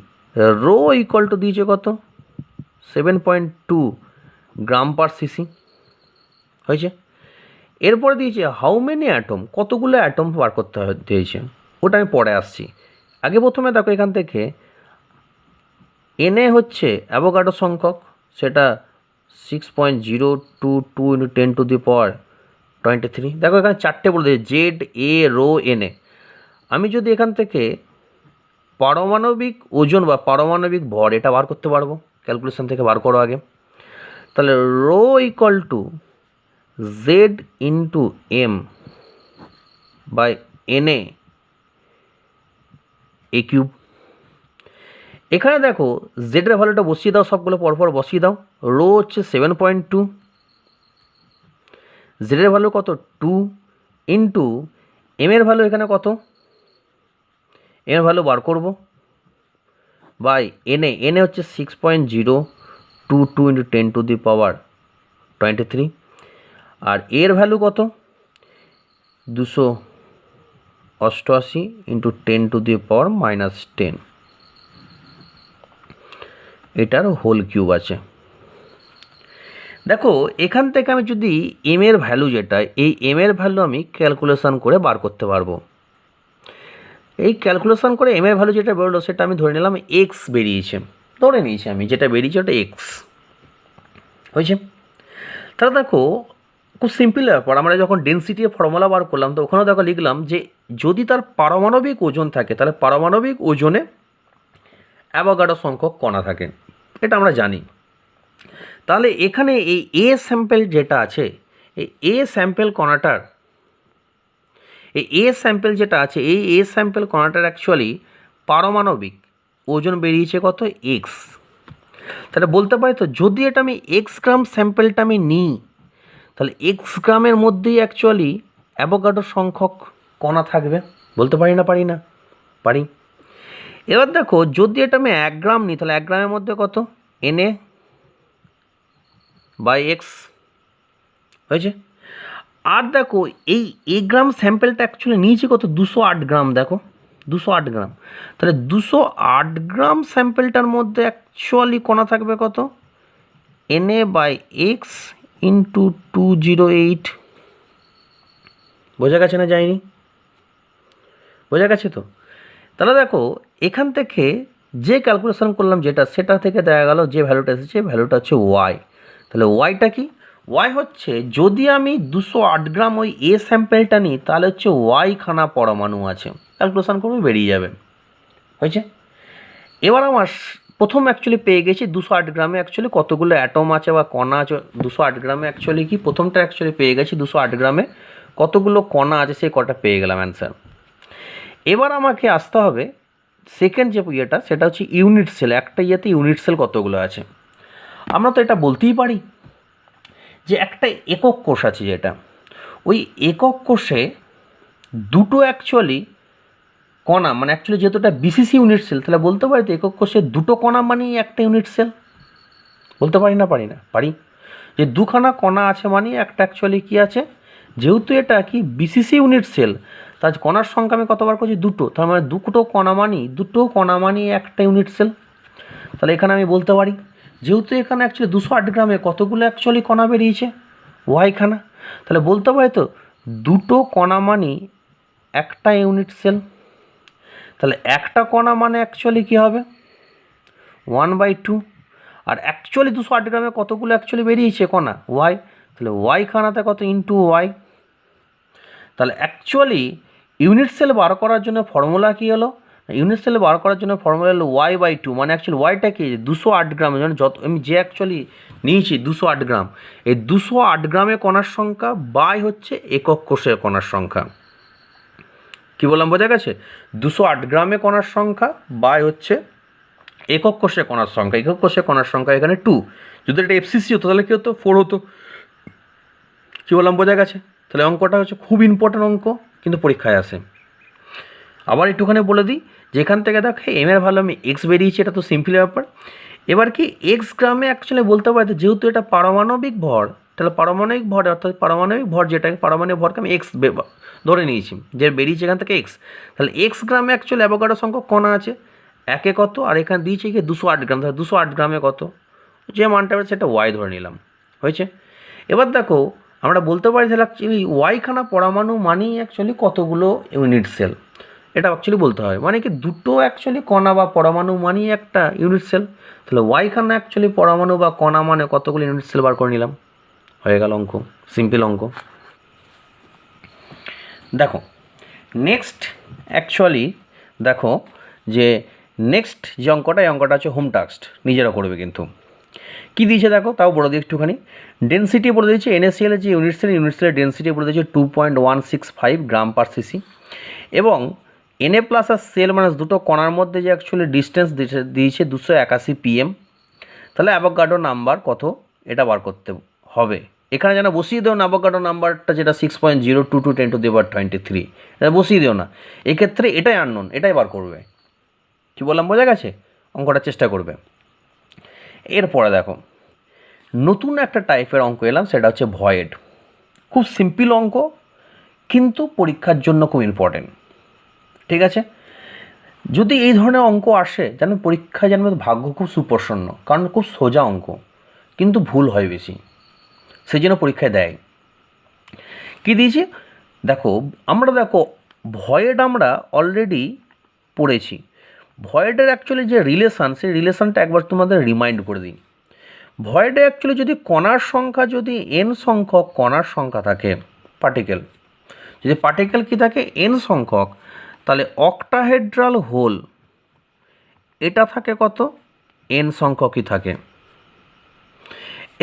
রো ইকুয়াল টু দিয়েছে কত, 7.2 গ্রাম/cc হয়েছে। এরপরে দিয়েছে হাউ মেনি অ্যাটম, কতগুলো অ্যাটম বার করতে দিয়েছে, ওটা আমি পরে আসছি। আগে প্রথমে দেখো এখান থেকে Na হচ্ছে অ্যাভোগাড্রো সংখ্যক, সেটা 6.022 × 10⁻23। দেখো এখানে চারটে বলে দিয়েছে Z, A, রো, Na। আমি যদি এখান থেকে পারমাণবিক ওজন বা পারমাণবিক ভর এটা বার করতে পারবো, ক্যালকুলেশন থেকে বার করো আগে। তাহলে rho equal two Z × M/Na A³ এখানে দেখো জেডের ভ্যালুটা বসিয়ে দাও, সবগুলো পরপর বসিয়ে দাও। রো হচ্ছে 7.2, জেডের ভ্যালু কত 2, ইন্টু এমের ভ্যালু এখানে কত, এমের ভ্যালু বার করব বাই এনে হচ্ছে 6.022 × 10⁻23। আর এর ভ্যালু কত 288 × 10⁻−10, এটার হোল কিউব আছে। দেখো এখান থেকে আমি যদি এম এর ভ্যালু যেটা, এই এম এর ভ্যালু আমি ক্যালকুলেশন করে বার করতে পারবো। এই ক্যালকুলেশন করে এম এর ভ্যালু যেটা বেরোলো সেটা আমি ধরে নিলাম এক্স বেরিয়েছে, ধরে নিয়েছি আমি যেটা বেরিয়েছে ওটা এক্স হয়েছে। তাহলে দেখো খুব সিম্পল ব্যাপার, আমরা যখন ডেনসিটি ফর্মুলা বার করলাম তো ওখানেও দেখো লিখলাম যে যদি তার পারমাণবিক ওজন থাকে তাহলে পারমাণবিক ওজনে অ্যাভোগাড্রো সংখ্যক কণা থাকে, এটা আমরা জানি। তাহলে এখানে এই এ স্যাম্পেল যেটা আছে, এই এ স্যাম্পেল কণাটার, এই এ স্যাম্পেল যেটা আছে, এই এ স্যাম্পেল কণাটার অ্যাকচুয়ালি পারমাণবিক ওজন বেরিয়েছে কত, এক্স। তাহলে বলতে পারি তো, যদি এটা আমি এক্স গ্রাম স্যাম্পেলটা আমি নিই, তাহলে এক্স গ্রামের মধ্যেই অ্যাকচুয়ালি অ্যাভোগাড্রো সংখ্যক কণা থাকবে। বলতে পারি না পারি না? পারি। এবার দেখো, যদি এটা আমি 1 গ্রাম নিই, তাহলে 1 গ্রামের মধ্যে কত, Na বাই এক্স হয়েছে। আর দেখো, এই এ গ্রাম স্যাম্পেলটা অ্যাকচুয়ালি নিয়েছি কত, 208 গ্রাম। দেখো 208 গ্রাম, তাহলে 208 গ্রাম স্যাম্পেলটার মধ্যে অ্যাকচুয়ালি কণা থাকবে কত, Na বাই এক্স ইন্টু 208। বোঝা গেছে না? যায়নি? বোঝা গেছে তো? তাহলে দেখো, এখান থেকে যে ক্যালকুলেশন করলাম যেটা, সেটা থেকে দেখা গেল যে ভ্যালুটা এসেছে, ভ্যালুটা হচ্ছে ওয়াই। তাহলে ওয়াইটা কি? ওয়াই হচ্ছে, যদি আমি 208 গ্রাম ওই এ স্যাম্পেলটা নিই, তাহলে হচ্ছে ওয়াই খানা পরমাণু আছে। ক্যালকুলেশন করবে, বেরিয়ে যাবে। হয়েছে? এবার আমার প্রথম অ্যাকচুয়ালি পেয়ে গেছি 208 গ্রামে অ্যাকচুয়ালি কতগুলো অ্যাটম আছে বা কণা আছে। 208 গ্রামে অ্যাকচুয়ালি কি, প্রথমটা অ্যাকচুয়ালি পেয়ে গেছি 208 গ্রামে কতগুলো কণা আছে, সেই কটা পেয়ে গেলাম অ্যান্সার। এবার আমাকে আসতে হবে সেকেন্ড যে ইয়েটা, সেটা হচ্ছে ইউনিট সেল। একটা ইয়েতে ইউনিট সেল কতগুলো আছে। আমরা তো এটা বলতেই পারি যে একটা একক কোষ আছে, যেটা ওই একক কোষে দুটো অ্যাকচুয়ালি কণা, মানে অ্যাকচুয়ালি যেহেতু এটা বিসিসি ইউনিট সেল, তাহলে বলতে পারি তো একক কোষে দুটো কণা মানেই একটা ইউনিট সেল। বলতে পারি না পারি না? পারি। যে দুখানা কণা আছে মানে একটা অ্যাকচুয়ালি কী আছে, যেহেতু এটা কি বিসিসি ইউনিট সেল, তার কণার সংখ্যা আমি কতবার করছি, দুটো। তার মানে দুটো কণা মানি একটা ইউনিট সেল। তাহলে এখানে আমি বলতে পারি, যেহেতু এখানে অ্যাকচুয়ালি 208 গ্রামে কতগুলো অ্যাকচুয়ালি কণা বেরিয়েছে, ওয়াইখানা, তাহলে বলতে পারি তো দুটো কণা মানি একটা ইউনিট সেল। তাহলে একটা কণা মানে অ্যাকচুয়ালি কী হবে, 1/2। আর অ্যাকচুয়ালি 208 গ্রামে কতগুলো অ্যাকচুয়ালি বেরিয়েছে কণা, ওয়াই। তাহলে ওয়াই খানাতে কত, ইন্টু ওয়াই। তাহলে অ্যাকচুয়ালি ইউনিট সেল বার করার জন্য ফর্মুলা কী হলো, ইউনিট সেল বার করার জন্য ফর্মুলা হলো y/2। মানে অ্যাকচুয়ালি ওয়াইটা কি, 208 গ্রাম, মানে যত আমি যে অ্যাকচুয়ালি নিয়েছি 208 গ্রাম, এই 208 গ্রামে কণার সংখ্যা বাই হচ্ছে একক কোষের কণার সংখ্যা। কী বললাম, বোঝা গেছে? 208 গ্রামে কণার সংখ্যা বাই হচ্ছে একক কোষে কণার সংখ্যা। একক কোষে কণার সংখ্যা এখানে 2। যদি এটা এফসিসি হতো তাহলে কী হতো, 4 হতো। কী বললাম, বোঝা গেছে? তাহলে অঙ্কটা হচ্ছে খুব ইম্পর্ট্যান্ট অঙ্ক, কিন্তু পরীক্ষায় আসে। আবার একটুখানি বলে দিই, যেখান থেকে দেখে এম এর ভালো আমি এক্স বেরিয়েছি, এটা তো সিম্পল ব্যাপার। এবার কি এক্স গ্রামে অ্যাকচুয়ালি বলতে পারি, যেহেতু এটা পারমাণবিক ভর, তাহলে পারমাণবিক ভর, অর্থাৎ পারমাণবিক ভর যেটাকে, পারমাণবিক ভরকে আমি এক্স ধরে নিয়েছি, যে বেরিয়েছে এখান থেকে এক্স। তাহলে এক্স গ্রামে অ্যাকচুয়ালি অ্যাভোগাড্রো সংখ্যক কণা আছে, একে কত, আর এখানে দিয়েছে কি 208 গ্রাম। তাহলে 208 গ্রামে কত, যে মানটা হবে সেটা ওয়াই ধরে নিলাম। হয়েছে? এবার দেখো, আমরা বলতে পারি তাহলে অ্যাকচুয়ালি ওয়াইখানা পরমাণু মানেই অ্যাকচুয়ালি কতগুলো ইউনিট সেল, এটা অ্যাকচুয়ালি বলতে হয়। মানে কি, দুটো অ্যাকচুয়ালি কণা বা পরমাণু মানেই একটা ইউনিট সেল। তাহলে ওয়াইখানা অ্যাকচুয়ালি পরমাণু বা কণা মানে কতগুলো ইউনিট সেল বার করে নিলাম, হয়ে গেল অঙ্ক, সিম্পল অঙ্ক। দেখো নেক্সট, অ্যাকচুয়ালি দেখো যে নেক্সট যে অঙ্কটা, এই অঙ্কটা হচ্ছে হোম টাস্ক, নিজেরা করবে কিন্তু। কী দিয়েছে দেখো, তাও বলে দিই একটুখানি। ডেন্সিটি বলে দিয়েছে NaCl এর যে ইউনিট সেলের ডেন্সিটি বলে দিয়েছে 2.165 গ্রাম পার সিসি। এবং Na প্লাস আর সেল মাইনাস দুটো কণার মধ্যে যে অ্যাকচুয়ালি ডিস্টেন্স দিয়েছে 281 PM। তাহলে অ্যাভোগাড্রো নাম্বার কত, এটা বার করতে হবে। এখানে যেন বসিয়ে দেও না অ্যাভোগাড্রো নাম্বারটা, যেটা 6.022 10⁻23, এটা বসিয়ে দিও না। এক্ষেত্রে এটাই আননোন, এটাই বার করবে। কী বললাম, বোঝা গেছে? অঙ্কটার চেষ্টা করবে। এরপরে দেখো, নতুন একটা টাইপের অঙ্ক এলাম, সেটা হচ্ছে ভয়েড। খুব সিম্পল অঙ্ক, কিন্তু পরীক্ষার জন্য খুব ইম্পর্টেন্ট। ঠিক আছে? যদি এই ধরনের অঙ্ক আসে, যেন পরীক্ষায় যেন ভাগ্য খুব সুপ্রসন্ন, কারণ খুব সোজা অঙ্ক, কিন্তু ভুল হয় বেশি, সেই জন্য পরীক্ষায় দেয়। কী দিয়েছি দেখো, দেখো ভয়েড আমরা অলরেডি পড়েছি। ভয়েডের অ্যাকচুয়ালি যে রিলেশান, সেই রিলেশানটা একবার তোমাদের রিমাইন্ড করে দিই। ভয়েডে অ্যাকচুয়ালি যদি কণার সংখ্যা, যদি n সংখ্যক কণার সংখ্যা থাকে, পার্টিকেল, যদি পার্টিকেল কী থাকে, n সংখ্যক, তাহলে অক্টাহেড্রাল হোল এটা থাকে কত, এন সংখ্যকই থাকে,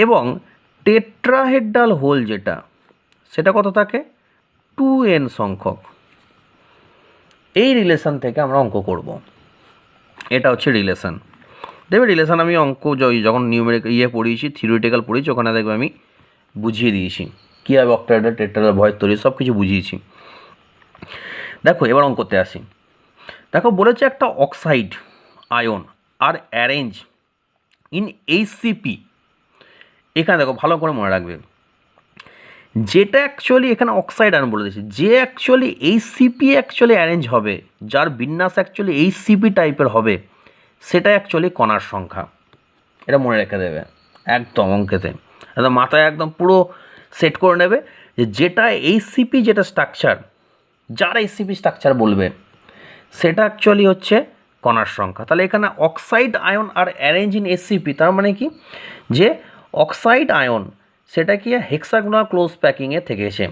এবং টেট্রাহেড্রাল হোল যেটা সেটা কত থাকে, 2n সংখ্যক। এই রিলেশন থেকে আমরা অঙ্ক করব। এটা হচ্ছে রিলেশন। দেখবে রিলেশন আমি অঙ্ক যখন নিউমেরিক পড়িয়েছি, থিওরিটিক্যাল পড়িয়েছি, ওখানে দেখবে আমি বুঝিয়ে দিয়েছি কীভাবে অক্টাহেড্রাল টেট্রাহেড্রাল ভয়েস তৈরি, সব কিছু বুঝিয়েছি। দেখো এবার অঙ্কতে আসি। দেখো বলেছে একটা অক্সাইড আয়ন আর অ্যারেঞ্জ ইন এইচসিপি। এখানে দেখো ভালো করে মনে রাখবে, যেটা অ্যাকচুয়ালি এখানে অক্সাইড আয়ন বলে দিয়েছে, যে অ্যাকচুয়ালি এইচসিপি অ্যাকচুয়ালি অ্যারেঞ্জ হবে, যার বিন্যাস অ্যাকচুয়ালি এইচসিপি টাইপের হবে, সেটা অ্যাকচুয়ালি কণার সংখ্যা। এটা মনে রেখে দেবে একদম অঙ্কেতে, একদম মাথায় একদম পুরো সেট করে নেবে যে যেটা এইচসিপি যেটা স্ট্রাকচার, যার এইচসিপি স্ট্রাকচার বলবে, সেটা অ্যাকচুয়ালি হচ্ছে কণার সংখ্যা। তাহলে এখানে অক্সাইড আয়ন আর অ্যারেঞ্জ ইন এসসিপি, তার মানে কি, যে অক্সাইড আয়ন সেটা কি হেক্সাগোনাল ক্লোজ প্যাকিংয়ে থেকেছে।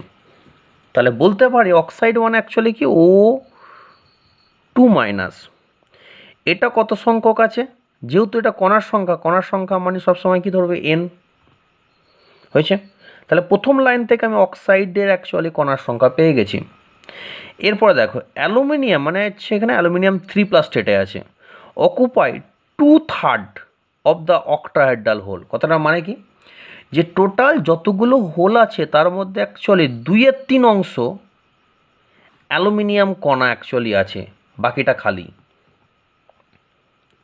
তাহলে বলতে পারি অক্সাইড ওয়ান অ্যাকচুয়ালি কি O2-। এটা কত সংখ্যক আছে, যেহেতু এটা কণার সংখ্যা মানে সবসময় কি ধরবে, এন হয়েছে। তাহলে প্রথম লাইন থেকে আমি অক্সাইডের অ্যাকচুয়ালি কণার সংখ্যা পেয়ে গেছি। এরপরে দেখো অ্যালুমিনিয়াম, মানে হচ্ছে এখানে অ্যালুমিনিয়াম 3+ স্টেটে আছে, occupy 2/3 of the octahedral hole. কথাটা মানে কি, যে টোটাল যতগুলো হোল আছে তার মধ্যে অ্যাকচুয়ালি 2/3 অংশ অ্যালুমিনিয়াম কণা অ্যাকচুয়ালি আছে, বাকিটা খালি।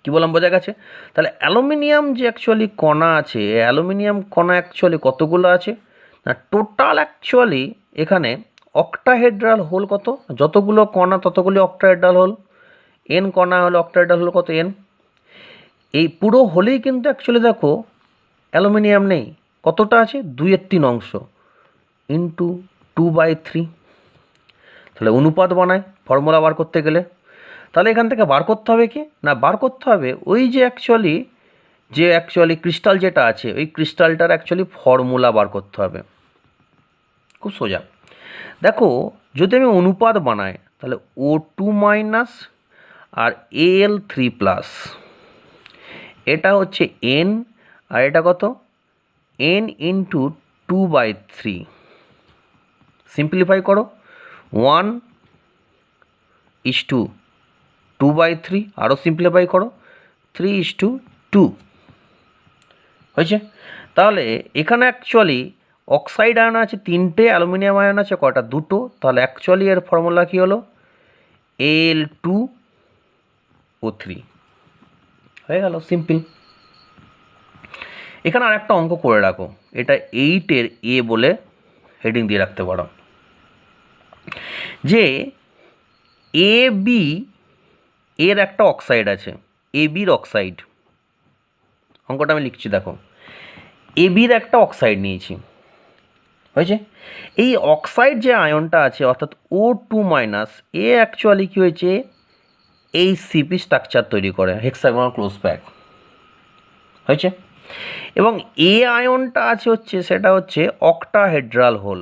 কী বললাম, বোঝা গেছে? তাহলে অ্যালুমিনিয়াম যে অ্যাকচুয়ালি কণা আছে, অ্যালুমিনিয়াম কণা অ্যাকচুয়ালি কতগুলো আছে না, টোটাল অ্যাকচুয়ালি এখানে অক্টাহেড্রাল হোল কত, যতগুলো কণা ততগুলি অক্টাহেড্রাল হোল, এন কণা হলো অক্টাহেড্রাল হোল কত, এন। এই পুরো হোলেই কিন্তু অ্যাকচুয়ালি দেখো অ্যালুমিনিয়াম নেই, কতটা আছে, 2/3 অংশ ইন্টু 2/3। তাহলে অনুপাত বানায় ফর্মুলা বার করতে গেলে, তাহলে এখান থেকে বার করতে হবে কি না, বার করতে হবে ওই যে অ্যাকচুয়ালি ক্রিস্টাল যেটা আছে, ওই ক্রিস্টালটার অ্যাকচুয়ালি ফর্মুলা বার করতে হবে। খুব সোজা। দেখো যদি আমি অনুপাত বানাই, তাহলে O2- আর Al3+, এটা হচ্ছে এন, আর এটা কত, এন ইন্টু 2/3। সিম্পলিফাই করো, 1:2/3, আরও সিম্পলিফাই করো, 3:2 হয়েছে। তাহলে এখানে অ্যাকচুয়ালি অক্সাইড আয়ন আছে 3টে, অ্যালুমিনিয়াম আয়ন আছে কটা, 2টো। তাহলে অ্যাকচুয়ালি এর ফর্মুলা কী হলো, Al2O3 হয়ে গেল, সিম্পল। এখানে আর একটা অঙ্ক করে রাখো, এটা 8-এর এ বলে হেডিং দিয়ে রাখতে পারো, যে AB এর একটা অক্সাইড আছে, ABর অক্সাইড। অঙ্কটা আমি লিখছি, দেখো ABর একটা অক্সাইড নিয়েছি, হয়েছে। এই অক্সাইড যে আয়নটা আছে অর্থাৎ O2- এ অ্যাকচুয়ালি কী হয়েছে, HCP স্ট্রাকচার তৈরি করে, হেক্সাগোনাল ক্লোজ প্যাক, হয়েছে। এবং এ আয়নটা আছে হচ্ছে, সেটা হচ্ছে অক্টাহেড্রাল হোল।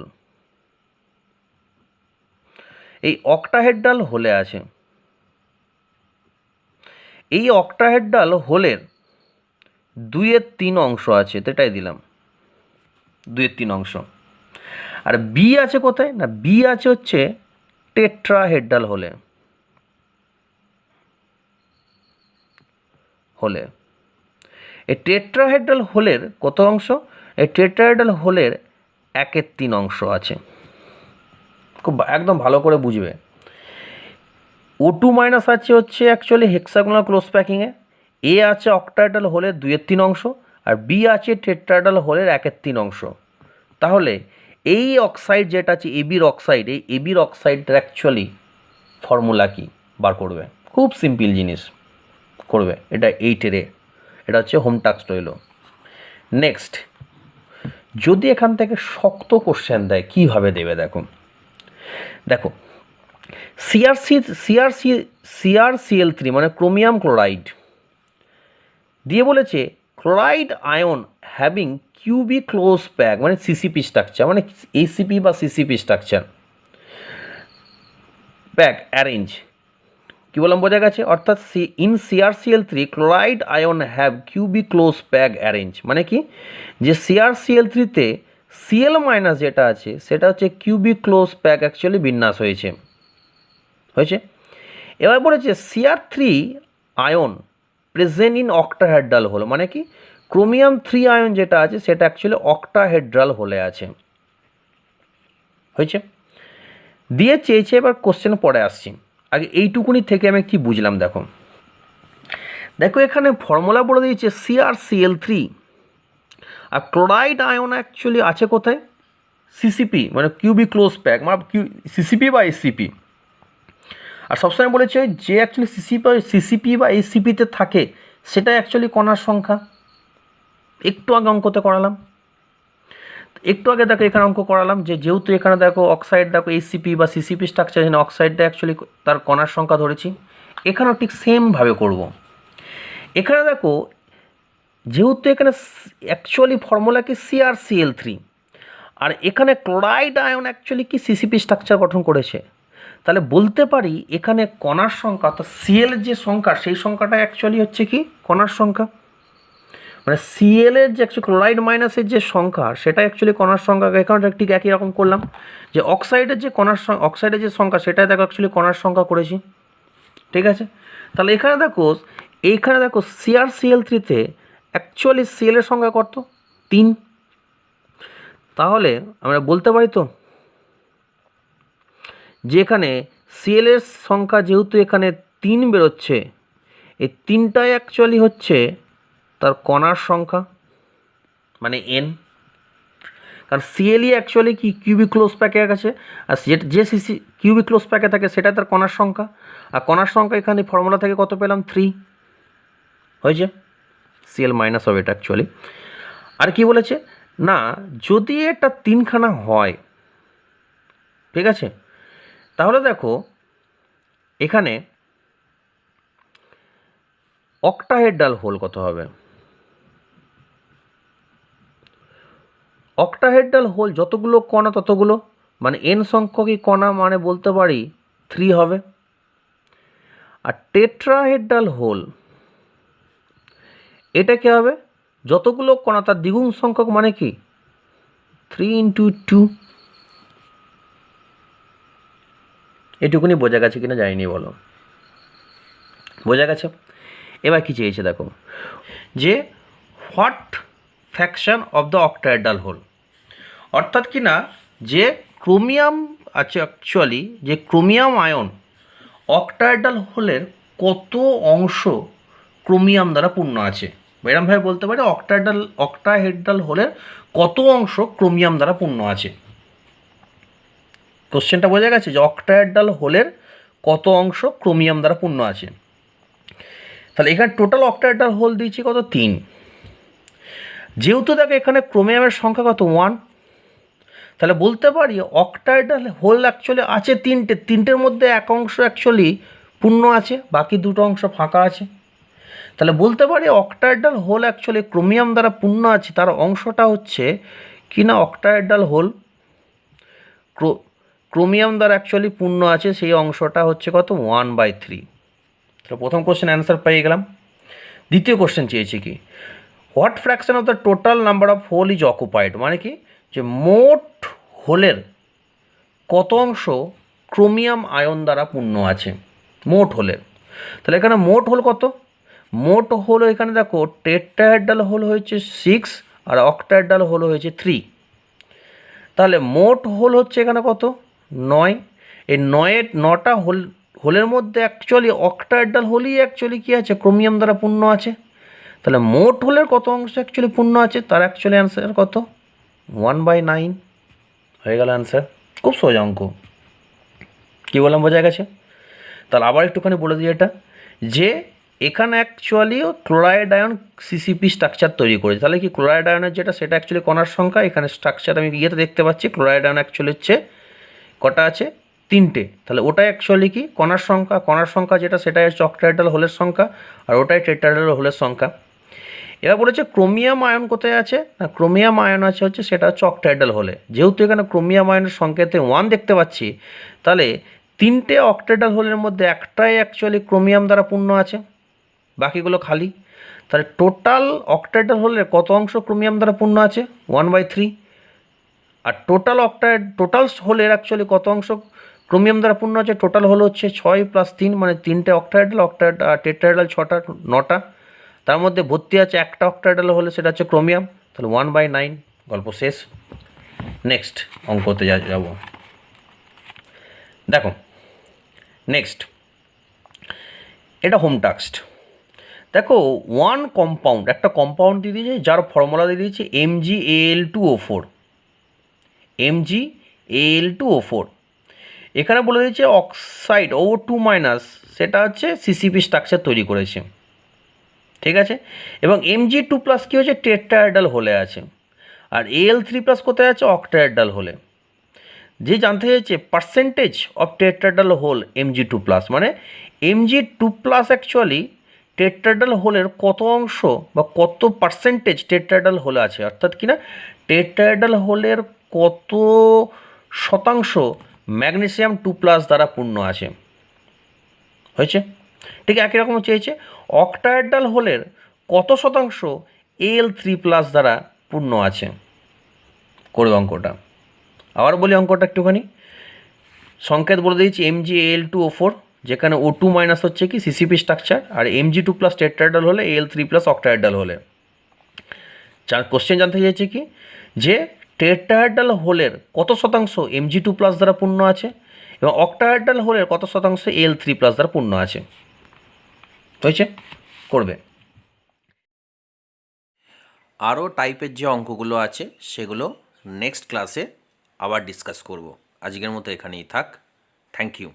এই অক্টাহেড্রাল হোলে আছে, এই অক্টাহেড্রাল হোলের 2/3 অংশ আছে, তো এটাই দিলাম 2/3 অংশ। আর বি আছে কোথায় না, বি আছে হচ্ছে টেট্রাহেড্রাল হোলে, এই টেট্রাহেড্রাল হোলের কত অংশ, এই টেট্রাহেড্রাল হোলের 1/3 অংশ আছে। খুব একদম ভালো করে বুঝবে। O2- আছে হচ্ছে অ্যাকচুয়ালি হেক্সাগোনাল ক্লোজ প্যাকিংয়ে, এ আছে অক্টাহেড্রাল হোলের 2/3 অংশ, আর বি আছে টেট্রাহেড্রাল হোলের 1/3 অংশ। তাহলে এই অক্সাইড যেটা আছে এবির অক্সাইড, এই এবির অক্সাইডটার অ্যাকচুয়ালি ফর্মুলা কি বার করবে, খুব সিম্পল জিনিস করবে। এটা 8-এর এ, এটা হচ্ছে হোম টাস্ক রইল। নেক্সট, যদি এখান থেকে শক্ত কোশ্চেন দেয় কীভাবে দেবে, দেখো CrCl3 মানে ক্রোমিয়াম ক্লোরাইড দিয়ে বলেছে chloride ion having cubic close pack মানে সিসিপি স্ট্রাকচার, মানে ACP বা CCP স্ট্রাকচার প্যাক অ্যারেঞ্জ কী বললাম বোঝা গেছে? অর্থাৎ in CrCl3 chloride ion have cubic close pack arrange, মানে কি যে CrCl3-তে Cl মাইনাস যেটা আছে সেটা হচ্ছে কিউবি ক্লোজ প্যাক অ্যাকচুয়ালি বিন্যাস হয়েছে। এবার বলেছে Cr3 ion present in octahedral hole, মানে কি ক্রোমিয়াম 3 আয়ন যেটা আছে সেটা অ্যাকচুয়ালি অক্টাহেড্রাল হোলে আছে। হয়েছে? দিয়ে চেয়েছে, এবার কোশ্চেন পরে আসছি, আগে এইটুকুনি থেকে আমি কি বুঝলাম দেখো। এখানে ফর্মুলা বলে দিয়েছে CrCl3, আর ক্লোরাইড আয়ন অ্যাকচুয়ালি আছে কোথায়? সিসিপি, মানে কিউবি ক্লোজ প্যাক, মানে সিসিপি বা এসসিপি। আর সবসময় বলেছে যে অ্যাকচুয়ালি সিসিপি বা এসসিপিতে থাকে সেটা অ্যাকচুয়ালি কণার সংখ্যা। একটু আগে অঙ্কতে করালাম, একটু আগে দেখো এখানে অঙ্ক করালাম যে যেহেতু এখানে দেখো অক্সাইড, দেখো এসিপি বা সিসিপি স্ট্রাকচার, এখানে অক্সাইডটা অ্যাকচুয়ালি তার কণার সংখ্যা ধরেছি, এখানেও ঠিক সেমভাবে করব। এখানে দেখো যেহেতু এখানে অ্যাকচুয়ালি ফর্মুলা কি CrCl3, আর এখানে ক্লোরাইড আয়ন অ্যাকচুয়ালি কি সিসিপি স্ট্রাকচার গঠন করেছে, তাহলে বলতে পারি এখানে কণার সংখ্যা অর্থাৎ Cl যে সংখ্যা সেই সংখ্যাটা অ্যাকচুয়ালি হচ্ছে কি কণার সংখ্যা, মানে Cl এর যে অ্যাকচুয়ালি ক্লোরাইড মাইনাসের যে সংখ্যা সেটা অ্যাকচুয়ালি কণার সংখ্যা। এখানে ঠিক একই রকম করলাম যে অক্সাইডের যে অক্সাইডের যে সংখ্যা সেটাই দেখো অ্যাকচুয়ালি কণার সংখ্যা করেছি। ঠিক আছে, তাহলে এখানে দেখো CrCl3-তে অ্যাকচুয়ালি Cl এর সংখ্যা কত? 3। তাহলে আমরা বলতে পারি তো যে এখানে Cl এর সংখ্যা যেহেতু এখানে 3 বেরোচ্ছে, এই 3টাই অ্যাকচুয়ালি হচ্ছে তার কণার সংখ্যা, মানে n। কারণ Cl অ্যাকচুয়ালি কি কিউবিক ক্লোজ প্যাকে আছে, আর যে সিসি কিউবিক ক্লোজ প্যাকে থাকে সেটা তার কণার সংখ্যা, আর কণার সংখ্যা এখানে ফর্মুলা থেকে কত পেলাম? 3 হয়েছে। Cl মাইনাস হবে এটা অ্যাকচুয়ালি। আর কি বলেছে না, যদি এটা 3খানা হয়, ঠিক আছে, তাহলে দেখো এখানে অক্টাহেড্রাল হোল কত হবে? অক্টাহেড্রাল হোল যতগুলো কণা ততগুলো, মানে n সংখ্যকই কণা, মানে বলতে পারি 3 হবে। আর টেট্রাহেড্রাল হোল এটা কি হবে? যতগুলো কণা তার দ্বিগুণ সংখ্যক, মানে কি 3 × 2। এটুকুনি বোঝা গেছে কিনা জানিনি, বলো বোঝা গেছে? এবার কি চেয়েছে দেখো যে what fraction of the octahedral hole, অর্থাৎ কি না যে ক্রোমিয়াম আছে অ্যাকচুয়ালি, যে ক্রোমিয়াম আয়ন অক্টাহেড্রাল হোলের কত অংশ ক্রোমিয়াম দ্বারা পূর্ণ আছে। এরমভাবে বলতে পারি অক্টাহেড্রাল হোলের কত অংশ ক্রোমিয়াম দ্বারা পূর্ণ আছে। কোশ্চেনটা বোঝা গেছে যে অক্টাহেড্রাল হোলের কত অংশ ক্রোমিয়াম দ্বারা পূর্ণ আছে। তাহলে এখানে টোটাল অক্টাহেড্রাল হোল দিয়েছি কত? 3। যেহেতু দেখো এখানে ক্রোমিয়ামের সংখ্যা কত? 1, তাহলে বলতে পারি অক্টাহেড্রাল হোল অ্যাকচুয়ালি আছে 3টের মধ্যে এক অংশ অ্যাকচুয়ালি পূর্ণ আছে, বাকি 2টো অংশ ফাঁকা আছে। তাহলে বলতে পারি অক্টাহেড্রাল হোল অ্যাকচুয়ালি ক্রোমিয়াম দ্বারা পূর্ণ আছে, তার অংশটা হচ্ছে কি না অক্টাহেড্রাল হোল ক্রোমিয়াম দ্বারা অ্যাকচুয়ালি পূর্ণ আছে, সেই অংশটা হচ্ছে কত? 1/3। তাহলে প্রথম কোশ্চেন অ্যান্সার পেয়ে গেলাম। দ্বিতীয় কোশ্চেন চেয়েছি কি what fraction of the total number of hole is occupied, মানে কি যে মোট হোলের কত অংশ ক্রোমিয়াম আয়ন দ্বারা পূর্ণ আছে মোট হোলের। তাহলে এখানে মোট হোল কত? মোট হোল এখানে দেখো টেট্রাহেড্রাল হোল হয়েছে 6 আর অক্টাহেড্রাল হোল হয়েছে 3। তাহলে মোট হোল হচ্ছে এখানে কত? 9। এই 9টা হোলের মধ্যে অ্যাকচুয়ালি অক্টাহেড্রাল হোলই অ্যাকচুয়ালি কী আছে? ক্রোমিয়াম দ্বারা পূর্ণ আছে। তাহলে মোট হোলের কত অংশ অ্যাকচুয়ালি পূর্ণ আছে, তার অ্যাকচুয়ালি অ্যান্সার কত? 1/9 হয়ে গেল অ্যান্সার। খুব সোজা অঙ্ক। কী বললাম বোঝা গেছে? তাহলে আবার একটুখানি বলে দিই এটা যে এখানে actually chloride ion CCP structure তৈরি করেছে। তাহলে কি ক্লোরাইড আয়নের যেটা সেটা অ্যাকচুয়ালি কণার সংখ্যা, এখানে স্ট্রাকচার আমি ইয়েতে দেখতে পাচ্ছি ক্লোরাইড আয়ন অ্যাকচুয়ালি হচ্ছে কটা আছে? 3টে। তাহলে ওটাই অ্যাকচুয়ালি কি কণার সংখ্যা যেটা সেটাই হচ্ছে অক্টাহেড্রাল হোলের সংখ্যা, আর ওটাই টেট্রাহেড্রাল হোলের সংখ্যা। এবার বলেছে ক্রোমিয়াম আয়ন কোথায় আছে না, ক্রোমিয়াম আয়ন আছে হচ্ছে সেটা হচ্ছে অক্টাহেড্রাল হোলে। যেহেতু এখানে ক্রোমিয়াম আয়নের সংকেতে 1 দেখতে পাচ্ছি, তাহলে তিনটে অক্টাহেড্রাল হোলের মধ্যে একটাই অ্যাকচুয়ালি ক্রোমিয়াম দ্বারা পূর্ণ আছে, বাকিগুলো খালি। তাহলে টোটাল অক্টাহেড্রাল হোলের কত অংশ ক্রোমিয়াম দ্বারা পূর্ণ আছে? 1/3। আর টোটাল হোলের অ্যাকচুয়ালি কত অংশ ক্রোমিয়াম দ্বারা পূর্ণ আছে? টোটাল হল হচ্ছে 6 + 3, মানে তিনটে অক্টাহেড্রাল, টেট্রাহেড্রাল 9টা, তার মধ্যে ভর্তি আছে একটা অক্টাহেড্রাল হলে, সেটা হচ্ছে ক্রোমিয়াম। তাহলে 1/9, গল্প শেষ। নেক্সট অঙ্কতে যাব। দেখো নেক্সট, এটা হোম টাস্ক। দেখো একটা কম্পাউন্ড দিয়ে দিয়েছে, যার ফর্মুলা দিয়ে দিয়েছে MgAl2O4। MgAl2O4 এখানে বলে দিয়েছে অক্সাইড O2-, সেটা হচ্ছে CCP স্ট্রাকচার তৈরি করেছে, ঠিক আছে। এবং Mg2+ কী হচ্ছে? টেট্রাহেড্রাল হোলে আছে। আর Al3+ কোথায় আছে? অক্টাহেড্রাল হোলে। যে জানতে চাইছে percentage of tetrahedral whole Mg2+, মানে Mg2+ অ্যাকচুয়ালি টেট্রাহেড্রাল হোলের কত অংশ বা কত পার্সেন্টেজ টেট্রাহেড্রাল হোলে আছে, অর্থাৎ কিনা টেট্রাহেড্রাল হোলের কত শতাংশ ম্যাগনেসিয়াম 2+ দ্বারা পূর্ণ আছে। হয়েছে? ঠিক একই রকম চেয়েছে অক্টাহেড্রাল হোলের কত শতাংশ Al3+ দ্বারা পূর্ণ আছে। করবে অঙ্কটা। আবার বলি অঙ্কটা একটুখানি, সংকেত বলে দিয়েছি MgAl2O4, যেখানে O2- হচ্ছে কি CCP স্ট্রাকচার, আর Mg2+ টেট্রাহেড্রাল হলে Al3+ অক্টাহেড্রাল হলে। কোশ্চেন জানতে চাইছে কি, যে টেট্রাহেড্রাল হোলের কত শতাংশ Mg2+ দ্বারা পূর্ণ আছে এবং অক্টাহেড্রাল হোলের কত শতাংশ Al3+ দ্বারা পূর্ণ আছে। হয়েছে? করবে। আরও টাইপের যে অঙ্কগুলো আছে সেগুলো নেক্সট ক্লাসে আবার ডিসকাস করব। আজকের মতো এখানেই থাক। Thank you.